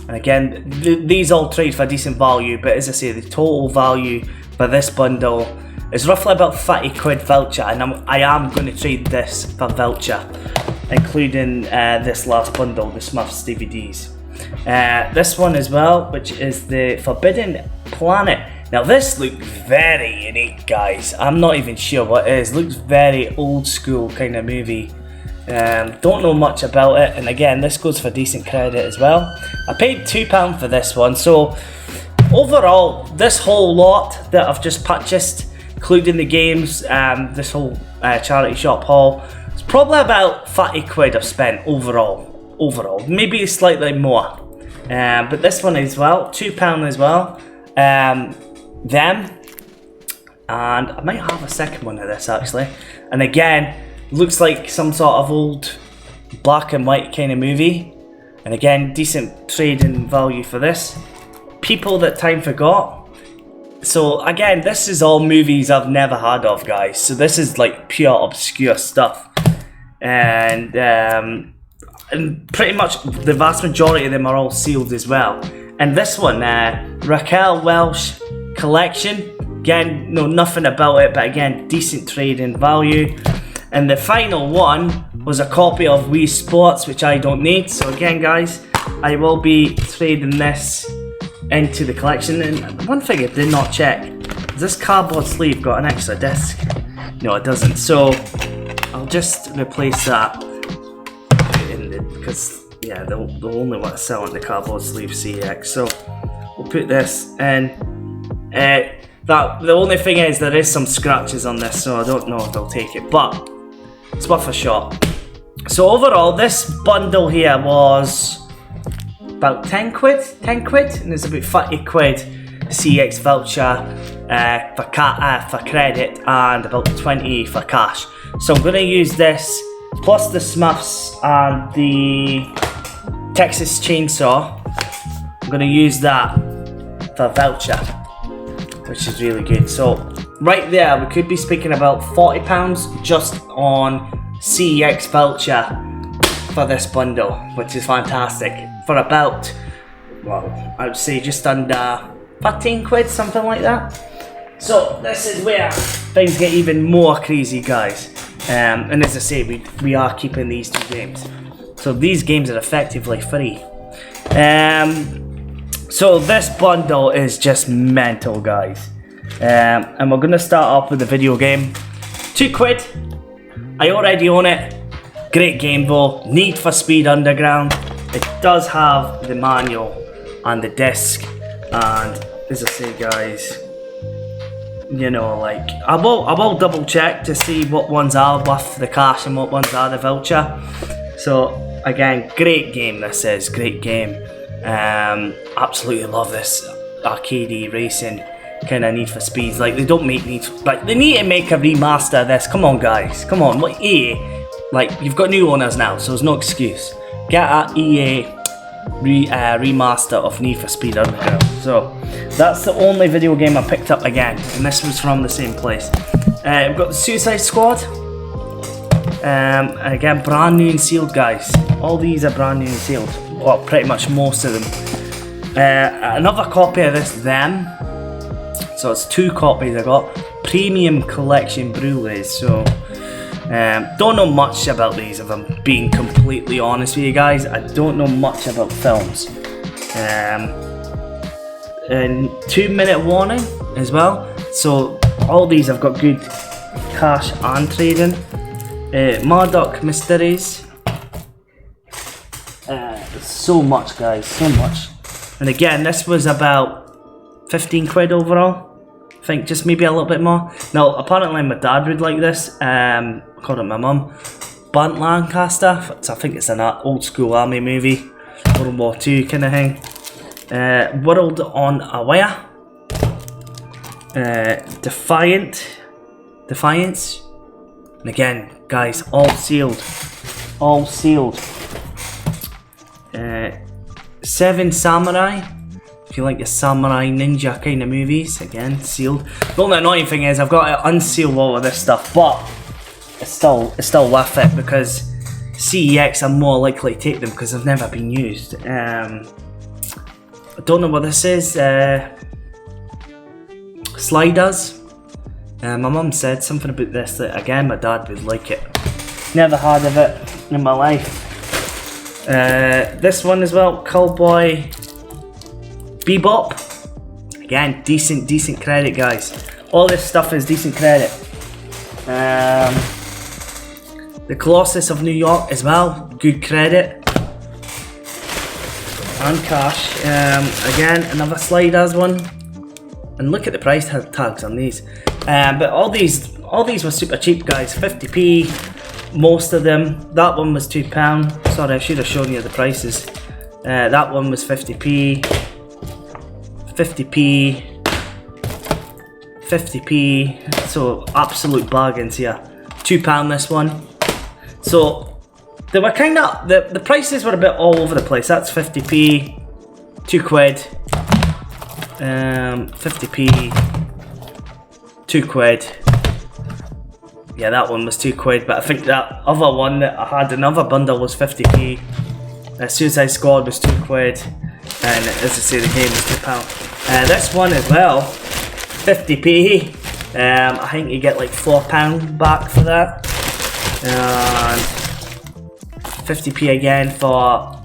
again, these all trade for decent value, but as I say, the total value for this bundle is roughly about 30 quid voucher, and I am going to trade this for voucher. including this last bundle, the Smurfs DVDs. This one as well, which is the Forbidden Planet. Now this looks very unique, guys. I'm not even sure what it is. Looks very old school kind of movie. Don't know much about it, and again, this goes for decent credit as well. I paid £2 for this one, so overall, this whole lot that I've just purchased, including the games, this whole charity shop haul, it's probably about 30 quid I've spent overall, maybe slightly more. But this one as well, £2 as well. Them, and I might have a second one of this actually. And again, looks like some sort of old black and white kind of movie. And again, decent trading value for this. People That Time Forgot. So again, this is all movies I've never heard of, guys. So this is like pure obscure stuff. And pretty much the vast majority of them are all sealed as well. And this one, Raquel Welch Collection. Again, know nothing about it, but again, decent trading value. And the final one was a copy of Wii Sports, which I don't need. So again, guys, I will be trading this into the collection. And one thing I did not check, is this cardboard sleeve got an extra disc? No, it doesn't. So I'll just replace that because yeah, they'll only want to sell in the cardboard sleeve CX. So we'll put this in. The only thing is there is some scratches on this, so I don't know if they'll take it, but it's worth a shot. So overall, this bundle here was about 10 quid, and there's about 30 quid CX voucher for credit and about 20 for cash. So I'm going to use this plus the Smurfs and the Texas Chainsaw. I'm going to use that for voucher, which is really good. So right there, we could be speaking about £40 just on CEX voucher for this bundle, which is fantastic. For about, well, I would say just under 13 quid, something like that. So this is where things get even more crazy, guys. And as I say, we are keeping these two games. So these games are effectively free. So this bundle is just mental, guys. And we're gonna start off with the video game. 2 quid. I already own it. Great game though. Need for Speed Underground. It does have the manual and the disc. And as I say, guys, you know, like I will double check to see what ones are worth the cash and what ones are the voucher. So again, great game. This is great game. Absolutely love this arcadey racing kind of Need for Speeds. Like they don't make they need to make a remaster of this. Come on, guys, come on. What EA? Like you've got new owners now, so there's no excuse. Get a EA remaster of Need for Speed Underground. So that's the only video game I picked up again, and this was from the same place. We've got the Suicide Squad. And again, brand new and sealed, guys. All these are brand new and sealed. Well, pretty much most of them. Another copy of this, Them. So it's 2 copies I got. Premium Collection Blu-rays. So don't know much about these, if I'm being completely honest with you guys. I don't know much about films. And 2-minute warning as well. So all these I've got good cash and trading. Murdoch Mysteries. So much, guys, so much. And again, this was about 15 quid overall. I think just maybe a little bit more. Now, apparently my dad would like this. According to my mum. Bunt Lancaster. So I think it's an old school army movie. World War II kind of thing. World on a Wire. Defiance. And again, guys, all sealed. All sealed. 7 Samurai. If you like the samurai ninja kind of movies, again, sealed. The only annoying thing is I've got to unseal all of this stuff, but it's still worth it because CEX are more likely to take them because they've never been used. I don't know what this is. Sliders. My mum said something about this that again my dad would like it. Never heard of it. in my life. This one as well, Cowboy Bebop. Again, decent credit, guys. All this stuff is decent credit. The Colossus of New York as well, good credit. And cash. Again, another Sliders one. And look at the price tags on these. But all these were super cheap, guys. 50p, most of them. That one was £2. Sorry, I should have shown you the prices. That one was 50p, 50p, 50p. So absolute bargains here. £2 this one. So they were kind of, the prices were a bit all over the place. That's 50p, £2, 50p, £2. Yeah, that one was £2, but I think that other one that I had, another bundle, was 50p. Suicide Squad was £2, and as I say, the game was £2. This one as well, 50p. I think you get like £4 back for that. And 50p again for,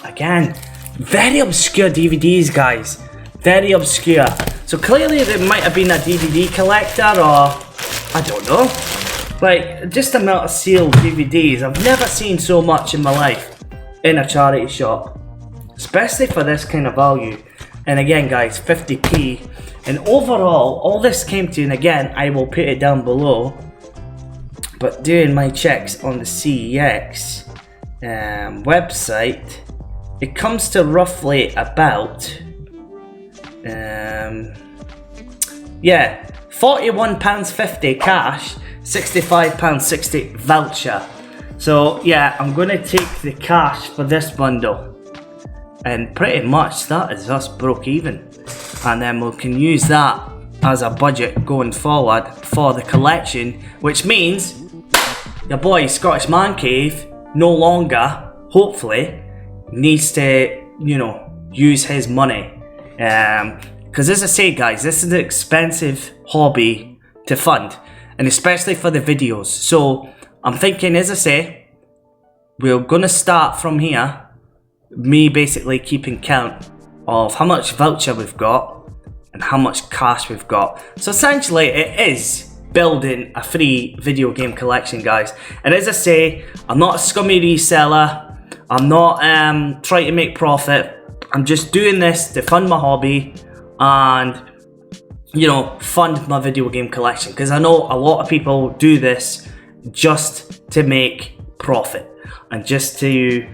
again, very obscure DVDs, guys. Very obscure. So clearly there might have been a DVD collector, or I don't know. Like, just the amount of sealed DVDs. I've never seen so much in my life in a charity shop, especially for this kind of value. And again, guys, 50p. And overall, all this came to, and again, I will put it down below, but doing my checks on the CEX website, it comes to roughly about yeah, £41.50 cash, £65.60 voucher. So yeah, I'm gonna take the cash for this bundle, and pretty much that is us broke even, and then we can use that as a budget going forward for the collection, which means your boy Scottish Man Cave no longer, hopefully, needs to, you know, use his money. Because as I say, guys, this is an expensive hobby to fund, and especially for the videos. So I'm thinking, as I say, we're gonna start from here, me basically keeping count of how much voucher we've got and how much cash we've got. So essentially it is building a free video game collection, guys. And as I say, I'm not a scummy reseller, I'm not trying to make profit. I'm just doing this to fund my hobby and, you know, fund my video game collection, because I know a lot of people do this just to make profit and just to,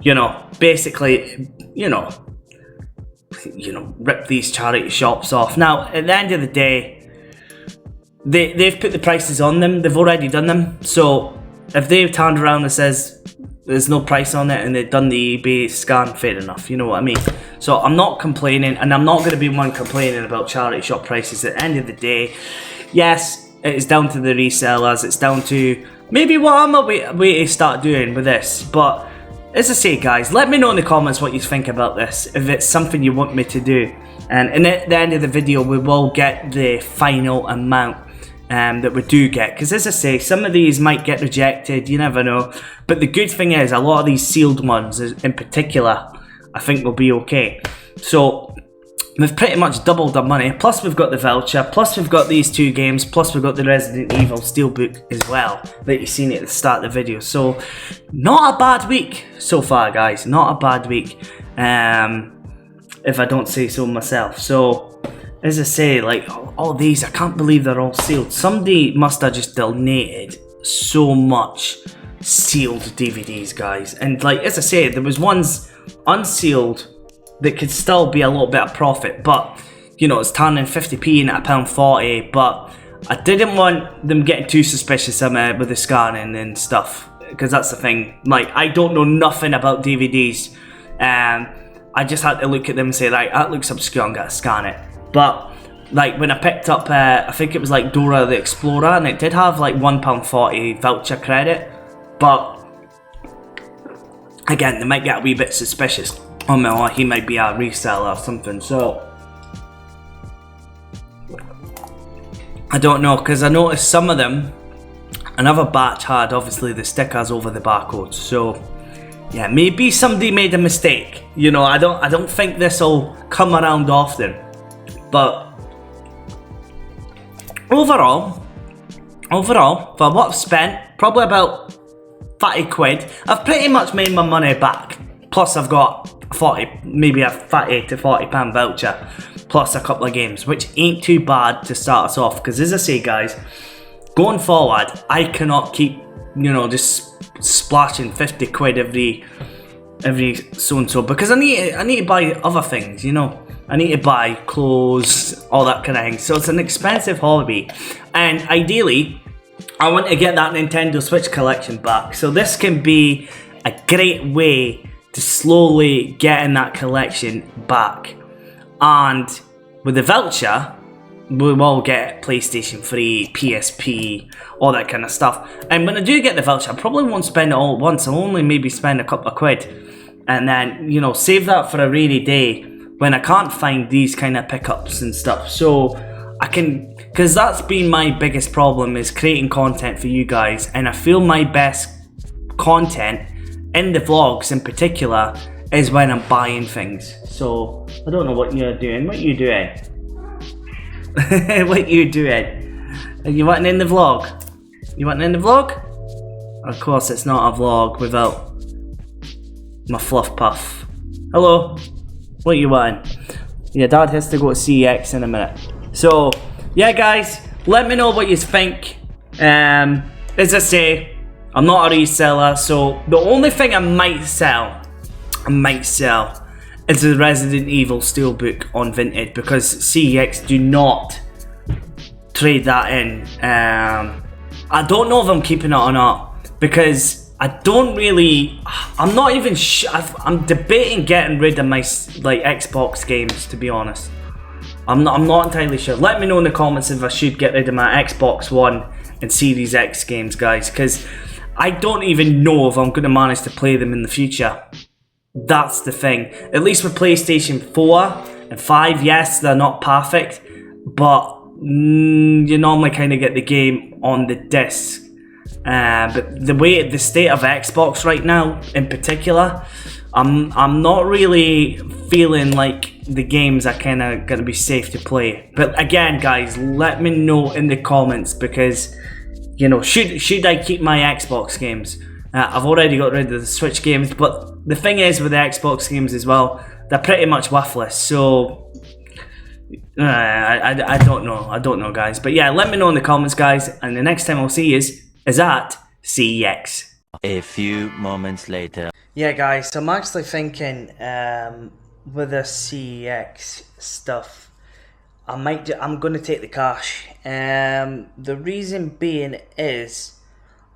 you know, basically, you know, rip these charity shops off. Now, at the end of the day, they've put the prices on them. They've already done them. So if they've turned around and says there's no price on it and they've done the eBay scan, fair enough, you know what I mean? So I'm not complaining, and I'm not going to be one complaining about charity shop prices. At the end of the day, yes, it's down to the resellers, it's down to maybe what I'm a way to start doing with this. But as I say, guys, let me know in the comments what you think about this, if it's something you want me to do. And at the end of the video, we will get the final amount that we do get, because as I say, some of these might get rejected, you never know. But the good thing is, a lot of these sealed ones in particular, I think will be okay. So we've pretty much doubled our money, plus we've got the voucher, plus we've got these two games, plus we've got the Resident Evil Steelbook as well that you've seen at the start of the video. So not a bad week so far, guys, not a bad week, if I don't say so myself. So as I say, like, all these, I can't believe they're all sealed. Somebody must have just donated so much sealed DVDs, guys. And like, as I say, there was ones unsealed that could still be a little bit of profit, but, you know, it's turning 50p into £1.40, but I didn't want them getting too suspicious with the scanning and stuff, because that's the thing. Like, I don't know nothing about DVDs, I just had to look at them and say, right, that looks obscure, I'm gonna scan it. But like, when I picked up, I think it was like Dora the Explorer, and it did have like £1.40 voucher credit, but again, they might get a wee bit suspicious. Oh no, he might be a reseller or something. So I don't know, because I noticed some of them Another batch had obviously the stickers over the barcodes. So yeah, maybe somebody made a mistake. You know, I don't think this will come around often. But overall, for what I've spent, probably about 30 quid, I've pretty much made my money back. Plus I've got 40, maybe a 30 to 40 pound voucher, plus a couple of games, which ain't too bad to start us off. Because as I say, guys, going forward, I cannot keep, you know, just splashing 50 quid every so and so, because I need to buy other things, you know. I need to buy clothes, all that kind of thing. So it's an expensive hobby, and ideally I want to get that Nintendo Switch collection back. So this can be a great way to slowly get in that collection back. And with the voucher, we will get PlayStation 3, PSP, all that kind of stuff. And when I do get the voucher, I probably won't spend it all at once. I'll only maybe spend a couple of quid. And then, you know, save that for a rainy day when I can't find these kind of pickups and stuff. So I can, because that's been my biggest problem, is creating content for you guys. And I feel my best content in the vlogs in particular is when I'm buying things. So I don't know what you're doing. What are you doing? What are you doing? Are you wanting in the vlog? You wanting in the vlog? Of course it's not a vlog without my fluff puff. Hello. What you wanting? Your dad has to go to CX in a minute. So yeah, guys, let me know what you think. As I say, I'm not a reseller, so the only thing I might sell is the Resident Evil Steelbook on Vinted, because CEX do not trade that in. I don't know if I'm keeping it or not, because I don't really, I'm not even I'm debating getting rid of my like Xbox games, to be honest. I'm not entirely sure. Let me know in the comments if I should get rid of my Xbox One and Series X games, guys, because I don't even know if I'm going to manage to play them in the future. That's the thing. At least with PlayStation 4 and 5, yes, they're not perfect, but you normally kind of get the game on the disc. But the state of Xbox right now, in particular, I'm not really feeling like the games are kind of going to be safe to play. But again, guys, let me know in the comments, because you know, should I keep my Xbox games? I've already got rid of the Switch games, but the thing is with the Xbox games as well, they're pretty much worthless. So I don't know, guys. But yeah, let me know in the comments, guys. And the next time I'll see you is at CEX. A few moments later. Yeah, guys, so I'm actually thinking with the CEX stuff, I'm going to take the cash. The reason being is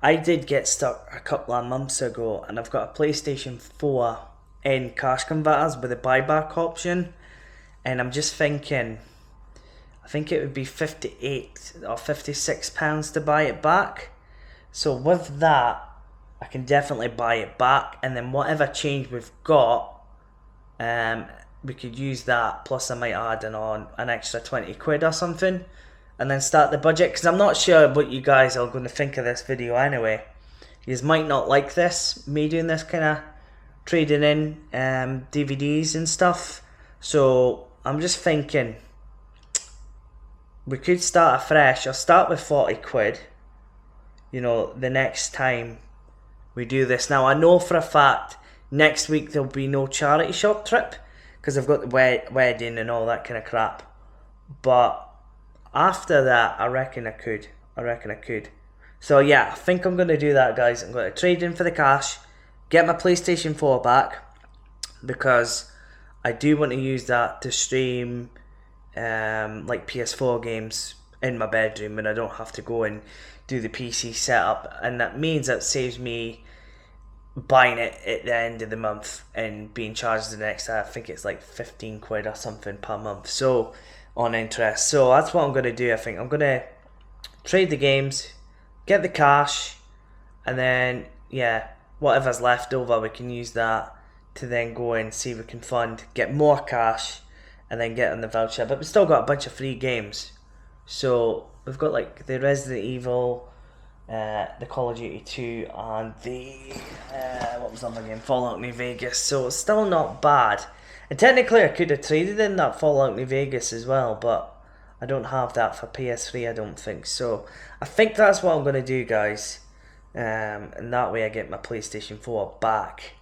I did get stuck a couple of months ago, and I've got a PlayStation 4 in cash converters with a buyback option, and I'm just thinking, I think it would be 58 or 56 pounds to buy it back. So with that, I can definitely buy it back, and then whatever change we've got, we could use that, plus I might add on an extra 20 quid or something, and then start the budget, because I'm not sure what you guys are going to think of this video anyway. You might not like this, me doing this kind of trading in DVDs and stuff. So I'm just thinking we could start afresh. I'll start with 40 quid, you know, the next time we do this. Now I know for a fact next week there'll be no charity shop trip, because I've got the wedding and all that kind of crap. But after that, I reckon I could. So yeah, I think I'm going to do that, guys. I'm going to trade in for the cash, get my PlayStation 4 back, because I do want to use that to stream like PS4 games in my bedroom, and I don't have to go and do the PC setup. And that means that saves me buying it at the end of the month and being charged the next, I think it's like 15 quid or something per month, so on interest. So that's what I'm going to do. I think I'm going to trade the games, get the cash, and then yeah, whatever's left over we can use that to then go and see if we can fund, get more cash, and then get on the voucher. But we've still got a bunch of free games. So we've got like the Resident Evil the Call of Duty 2 and the what was the other game? Fallout New Vegas. So it's still not bad. And technically I could have traded in that Fallout New Vegas as well, but I don't have that for PS3, I don't think. So I think that's what I'm going to do, guys. And that way I get my PlayStation 4 back.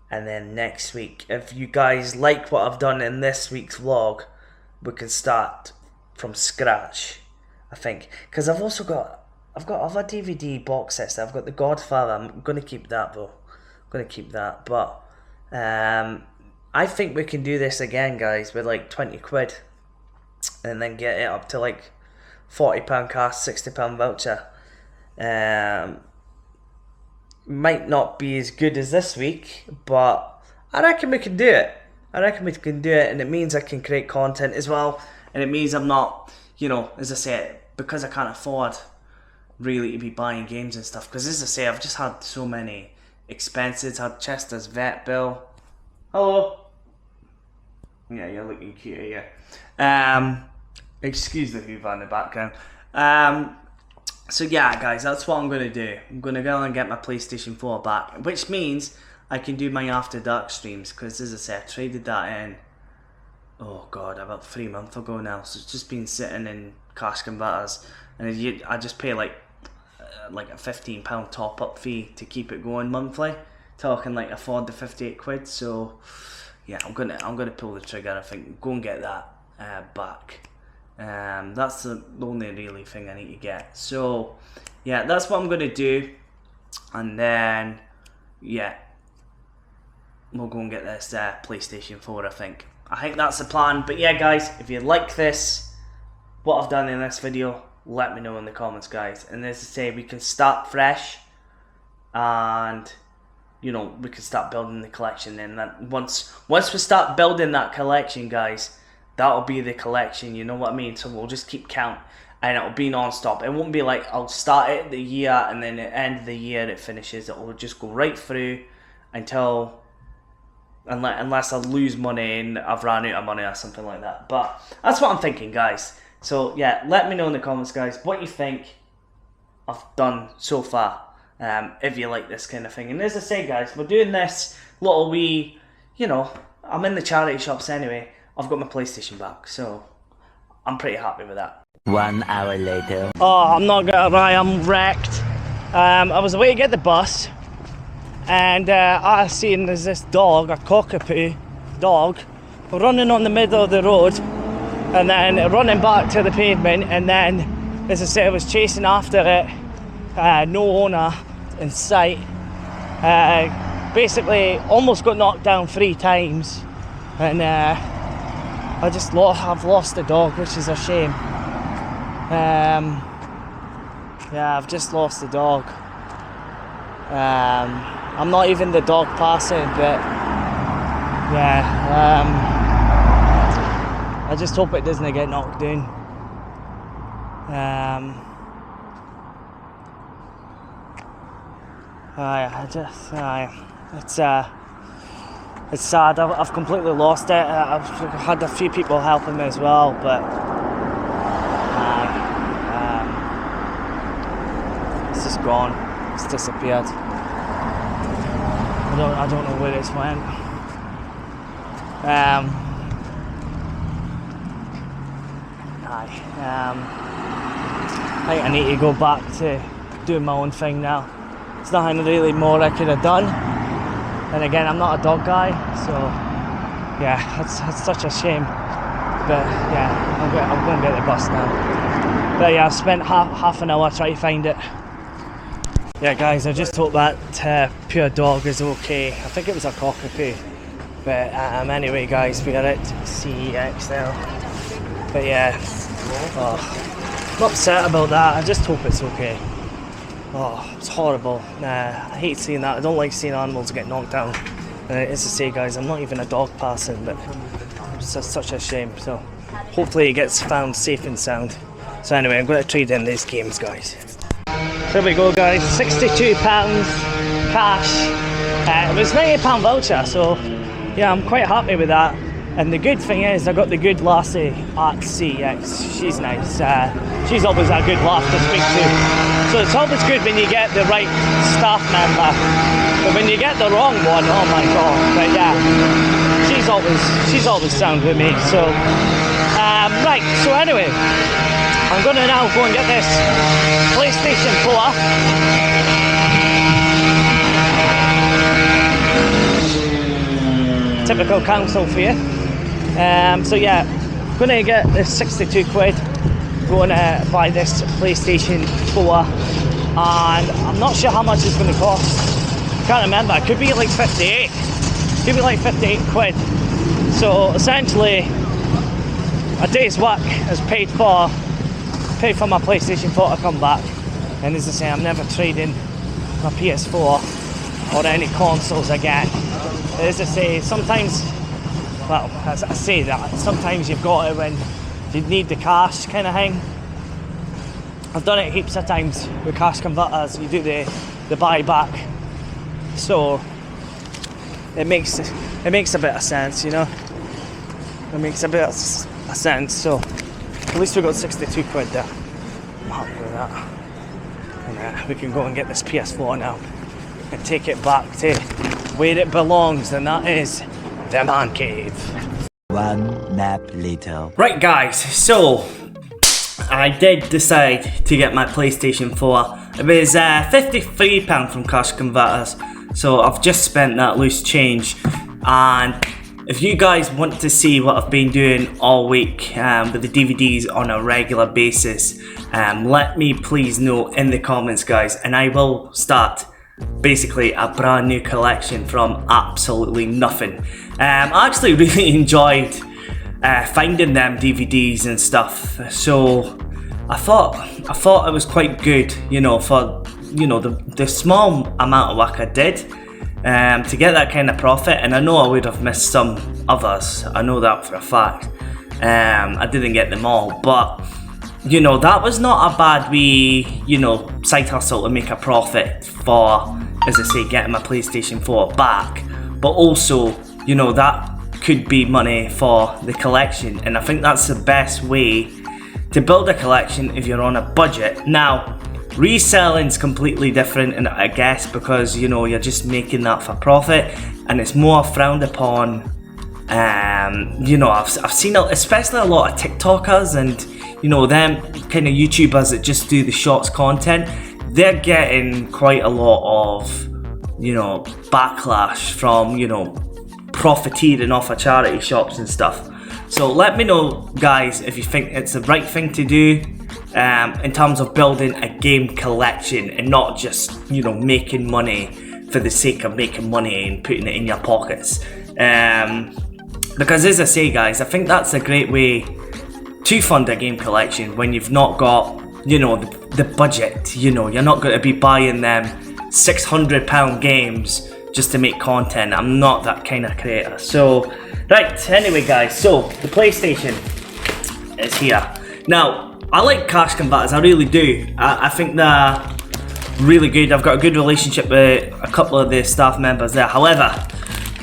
And then next week, if you guys like what I've done in this week's vlog, we can start from scratch, I think. Because I've got other DVD box sets. I've got The Godfather. I'm going to keep that though. I'm going to keep that. But I think we can do this again, guys, with like 20 quid. And then get it up to like £40 cash, £60 voucher. Might not be as good as this week, but I reckon we can do it. And it means I can create content as well. And it means I'm not, you know, as I said, because I can't afford really to be buying games and stuff. Because as I say, I've just had so many expenses. I had Chester's vet bill. Hello. Yeah, you're looking cute here. Excuse the Hoover in the background. So yeah, guys, that's what I'm going to do. I'm going to go and get my PlayStation 4 back, which means I can do my After Dark streams, because as I said, I traded that in, oh god, about 3 months ago now, so it's just been sitting in cash converters, and I just pay like a £15 top up fee to keep it going monthly, till I can like afford the 58 quid, so yeah, I'm gonna pull the trigger, I think, go and get that back. That's the only really thing I need to get. So yeah, that's what I'm gonna do, and then yeah, we'll go and get this PlayStation 4. I think that's the plan. But yeah, guys, if you like this, what I've done in this video, let me know in the comments, guys. And as I say, we can start fresh, and you know, we can start building the collection. And that once we start building that collection, guys, that'll be the collection, you know what I mean? So we'll just keep count, and it'll be non-stop. It won't be like I'll start it the year and then at the end of the year it finishes. It will just go right through until, unless I lose money and I've ran out of money or something like that. But that's what I'm thinking, guys. So yeah, let me know in the comments, guys, what you think I've done so far. If you like this kind of thing. And as I say, guys, we're doing this little wee, you know, I'm in the charity shops anyway. I've got my PlayStation back, so I'm pretty happy with that. 1 hour later. Oh, I'm not gonna lie, I'm wrecked. I was away to get the bus, and I seen there's this dog, a cockapoo dog, running on the middle of the road, and then running back to the pavement, and then, as I said, I was chasing after it, no owner in sight. Basically, almost got knocked down 3 times, and I've lost the dog, which is a shame. Yeah, I've just lost the dog. I'm not even the dog person, but yeah, I just hope it doesn't get knocked down. It's sad. I've completely lost it. I've had a few people helping me as well, but it's just gone. It's disappeared. I don't know where it's went. I think I need to go back to doing my own thing now. There's nothing really more I could have done. And again, I'm not a dog guy, so yeah, that's such a shame. But yeah, I'm going to get the bus now. But yeah, I've spent half an hour trying to find it. Yeah, guys, I just hope that poor dog is okay. I think it was a cockapoo. But anyway, guys, we are at CEX now. But yeah, I'm upset about that. I just hope it's okay. Oh, it's horrible. I hate seeing that. I don't like seeing animals get knocked down. As I say, guys, I'm not even a dog person, but it's just such a shame. So hopefully it gets found safe and sound. So anyway, I'm going to trade in these games, guys. So there we go, guys. £62 cash. It was £90 voucher, so yeah, I'm quite happy with that. And the good thing is, I got the good lassie at CX. She's nice. She's always a good laugh to speak to. So it's always good when you get the right staff member. But when you get the wrong one, oh my god. But yeah, she's always sound with me. So right. So anyway, I'm gonna now go and get this PlayStation 4. Typical council for you. So yeah, I'm gonna get this 62 quid, gonna buy this PlayStation 4, and I'm not sure how much it's gonna cost. Can't remember, it could be like 58, could be like 58 quid. So essentially, a day's work is paid for my PlayStation 4 to come back. And as I say, I'm never trading my PS4 or any consoles again. As I say, sometimes, well, as I say that, sometimes you've got it when you need the cash kind of thing. I've done it heaps of times with cash converters. You do the buyback, so it makes a bit of sense, you know. It makes a bit of sense. So at least we got 62 quid there. I'm happy with that. And we can go and get this PS4 now and take it back to where it belongs, and that is the man cave. One nap later. Right guys, so I did decide to get my PlayStation 4. It was £53 from Cash Converters, so I've just spent that loose change. And if you guys want to see what I've been doing all week with the DVDs on a regular basis, let me please know in the comments, guys, and I will start basically a brand new collection from absolutely nothing. I actually really enjoyed finding them DVDs and stuff, so I thought it was quite good, you know, for, you know, the small amount of work I did to get that kind of profit. And I know I would have missed some others, I know that for a fact. I didn't get them all, but you know, that was not a bad wee, you know, side hustle to make a profit for, as I say, getting my PlayStation 4 back. But also, you know, that could be money for the collection, and I think that's the best way to build a collection if you're on a budget. Now, reselling's completely different, and I guess because, you know, you're just making that for profit, and it's more frowned upon. You know, I've seen especially a lot of TikTokers and, you know, them kind of YouTubers that just do the shorts content. They're getting quite a lot of, you know, backlash from, you know, profiteering off of charity shops and stuff. So let me know, guys, if you think it's the right thing to do in terms of building a game collection and not just, you know, making money for the sake of making money and putting it in your pockets. Because as I say, guys, I think that's a great way to fund a game collection when you've not got, you know, the budget. You know, you're not going to be buying them £600 games just to make content. I'm not that kind of creator. So, right, anyway, guys, so the PlayStation is here. Now, I like Cash Converters, I really do. I think they're really good. I've got a good relationship with a couple of the staff members there. However,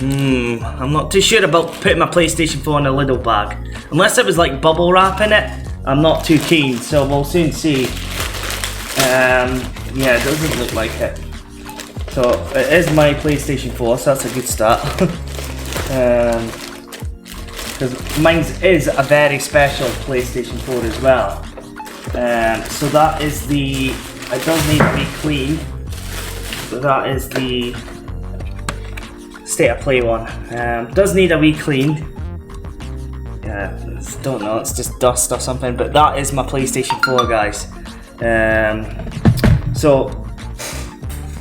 I'm not too sure about putting my PlayStation 4 in a little bag. Unless it was like bubble wrap in it, I'm not too keen, so we'll soon see. Yeah, it doesn't look like it. So it is my PlayStation 4, so that's a good start. Because mine is a very special PlayStation 4 as well. So that is the, it does need to be clean. So that is the State of Play one. Does need a wee clean. Don't know, it's just dust or something, but that is my PlayStation 4, guys. So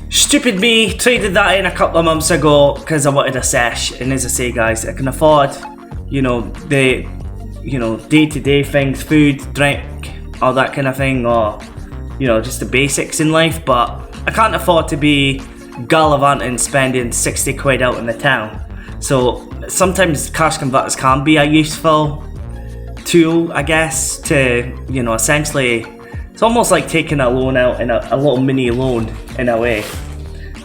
stupid me, traded that in a couple of months ago because I wanted a sesh, and as I say, guys, I can afford, you know, the, you know, day-to-day things, food, drink, all that kind of thing, or, you know, just the basics in life, but I can't afford to be gallivanting spending 60 quid out in the town. So sometimes Cash Converters can be a useful tool, I guess, to, you know, essentially, it's almost like taking a loan out in a little mini loan in a way.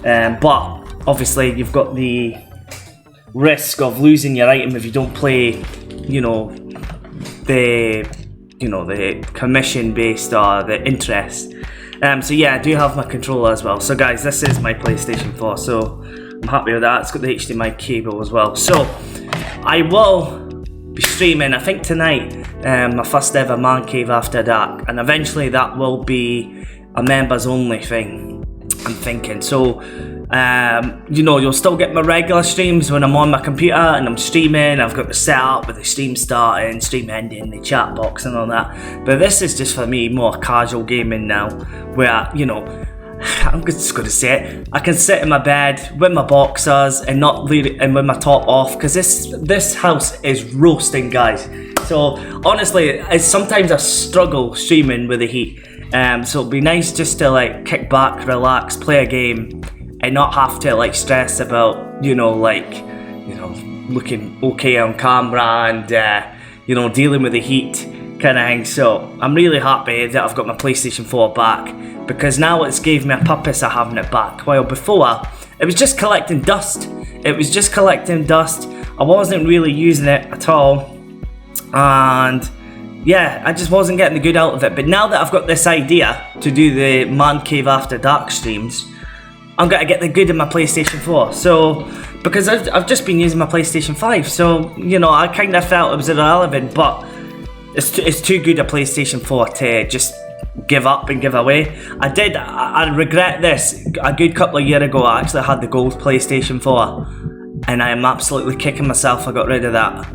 But obviously you've got the risk of losing your item if you don't play, the commission based or the interest. So yeah, I do have my controller as well. So guys, this is my PlayStation 4, so I'm happy with that. It's got the HDMI cable as well. So I will be streaming, I think tonight, my first ever Man Cave After Dark, and eventually that will be a members only thing, I'm thinking. So you'll still get my regular streams when I'm on my computer and I'm streaming. I've got the setup with the stream starting, stream ending, the chat box and all that. But this is just for me more casual gaming now, where I'm just gonna say it, I can sit in my bed with my boxers and not leave it, and with my top off, because this house is roasting, guys. So honestly, sometimes I struggle streaming with the heat. So it'd be nice just to like kick back, relax, play a game, and not have to like stress about looking okay on camera and dealing with the heat kind of thing. So I'm really happy that I've got my PlayStation 4 back, because now it's gave me a purpose of having it back. While before it was just collecting dust. I wasn't really using it at all, and yeah, I just wasn't getting the good out of it. But now that I've got this idea to do the Man Cave After Dark streams, I'm going to get the good in my PlayStation 4. So, because I've just been using my PlayStation 5, so, I kind of felt it was irrelevant, but it's too good a PlayStation 4 to just give up and give away. I regret this. A good couple of years ago, I actually had the gold PlayStation 4, and I am absolutely kicking myself I got rid of that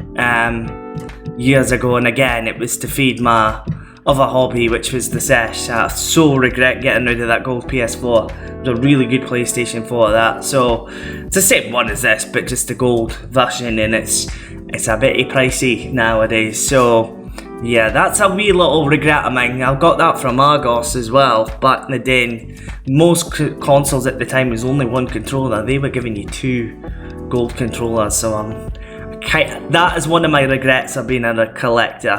years ago, and again, it was to feed my other hobby, which was the sesh. I so regret getting rid of that gold PS4. It was a really good PlayStation 4 that. So it's the same one as this, but just the gold version, and it's a bit pricey nowadays. So yeah, that's a wee little regret of mine. I got that from Argos as well back in the day. And most consoles at the time was only one controller. They were giving you 2 gold controllers, so that is one of my regrets of being a collector.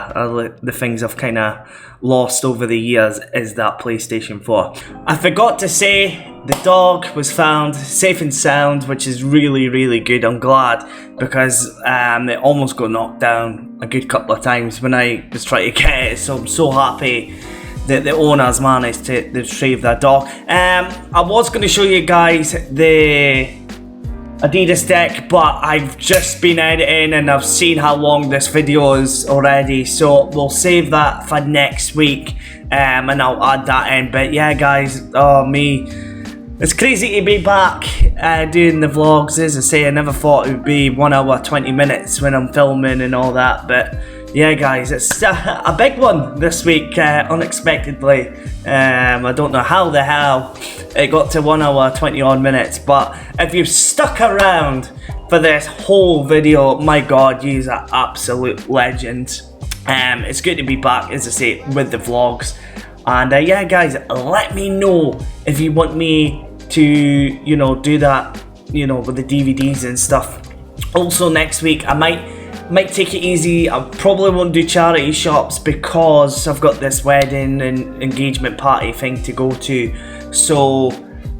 The things I've kind of lost over the years is that PlayStation 4. I forgot to say the dog was found safe and sound, which is really, really good. I'm glad, because it almost got knocked down a good couple of times when I was trying to get it. So I'm so happy that the owners managed to retrieve that dog. I was going to show you guys the Adidas deck, but I've just been editing and I've seen how long this video is already, so we'll save that for next week, and I'll add that in. But yeah, guys, it's crazy to be back doing the vlogs. As I say, I never thought it would be 1 hour 20 minutes when I'm filming and all that, but yeah, guys, it's a big one this week, unexpectedly. I don't know how the hell it got to 1 hour 20 odd minutes, but if you've stuck around for this whole video, my god, you're an absolute legend. It's good to be back, as I say, with the vlogs. And yeah, guys, let me know if you want me to, do that, with the DVDs and stuff. Also, next week, I might take it easy. I probably won't do charity shops because I've got this wedding and engagement party thing to go to. So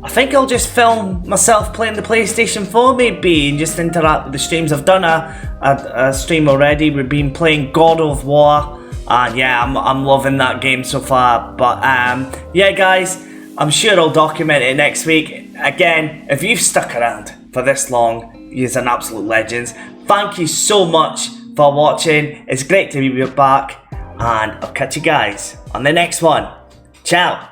I think I'll just film myself playing the PlayStation 4 maybe, and just interact with the streams. I've done a stream already. We've been playing God of War, and yeah, I'm loving that game so far. But yeah, guys, I'm sure I'll document it next week. Again, if you've stuck around for this long, you're an absolute legend. Thank you so much for watching. It's great to be back, and I'll catch you guys on the next one. Ciao.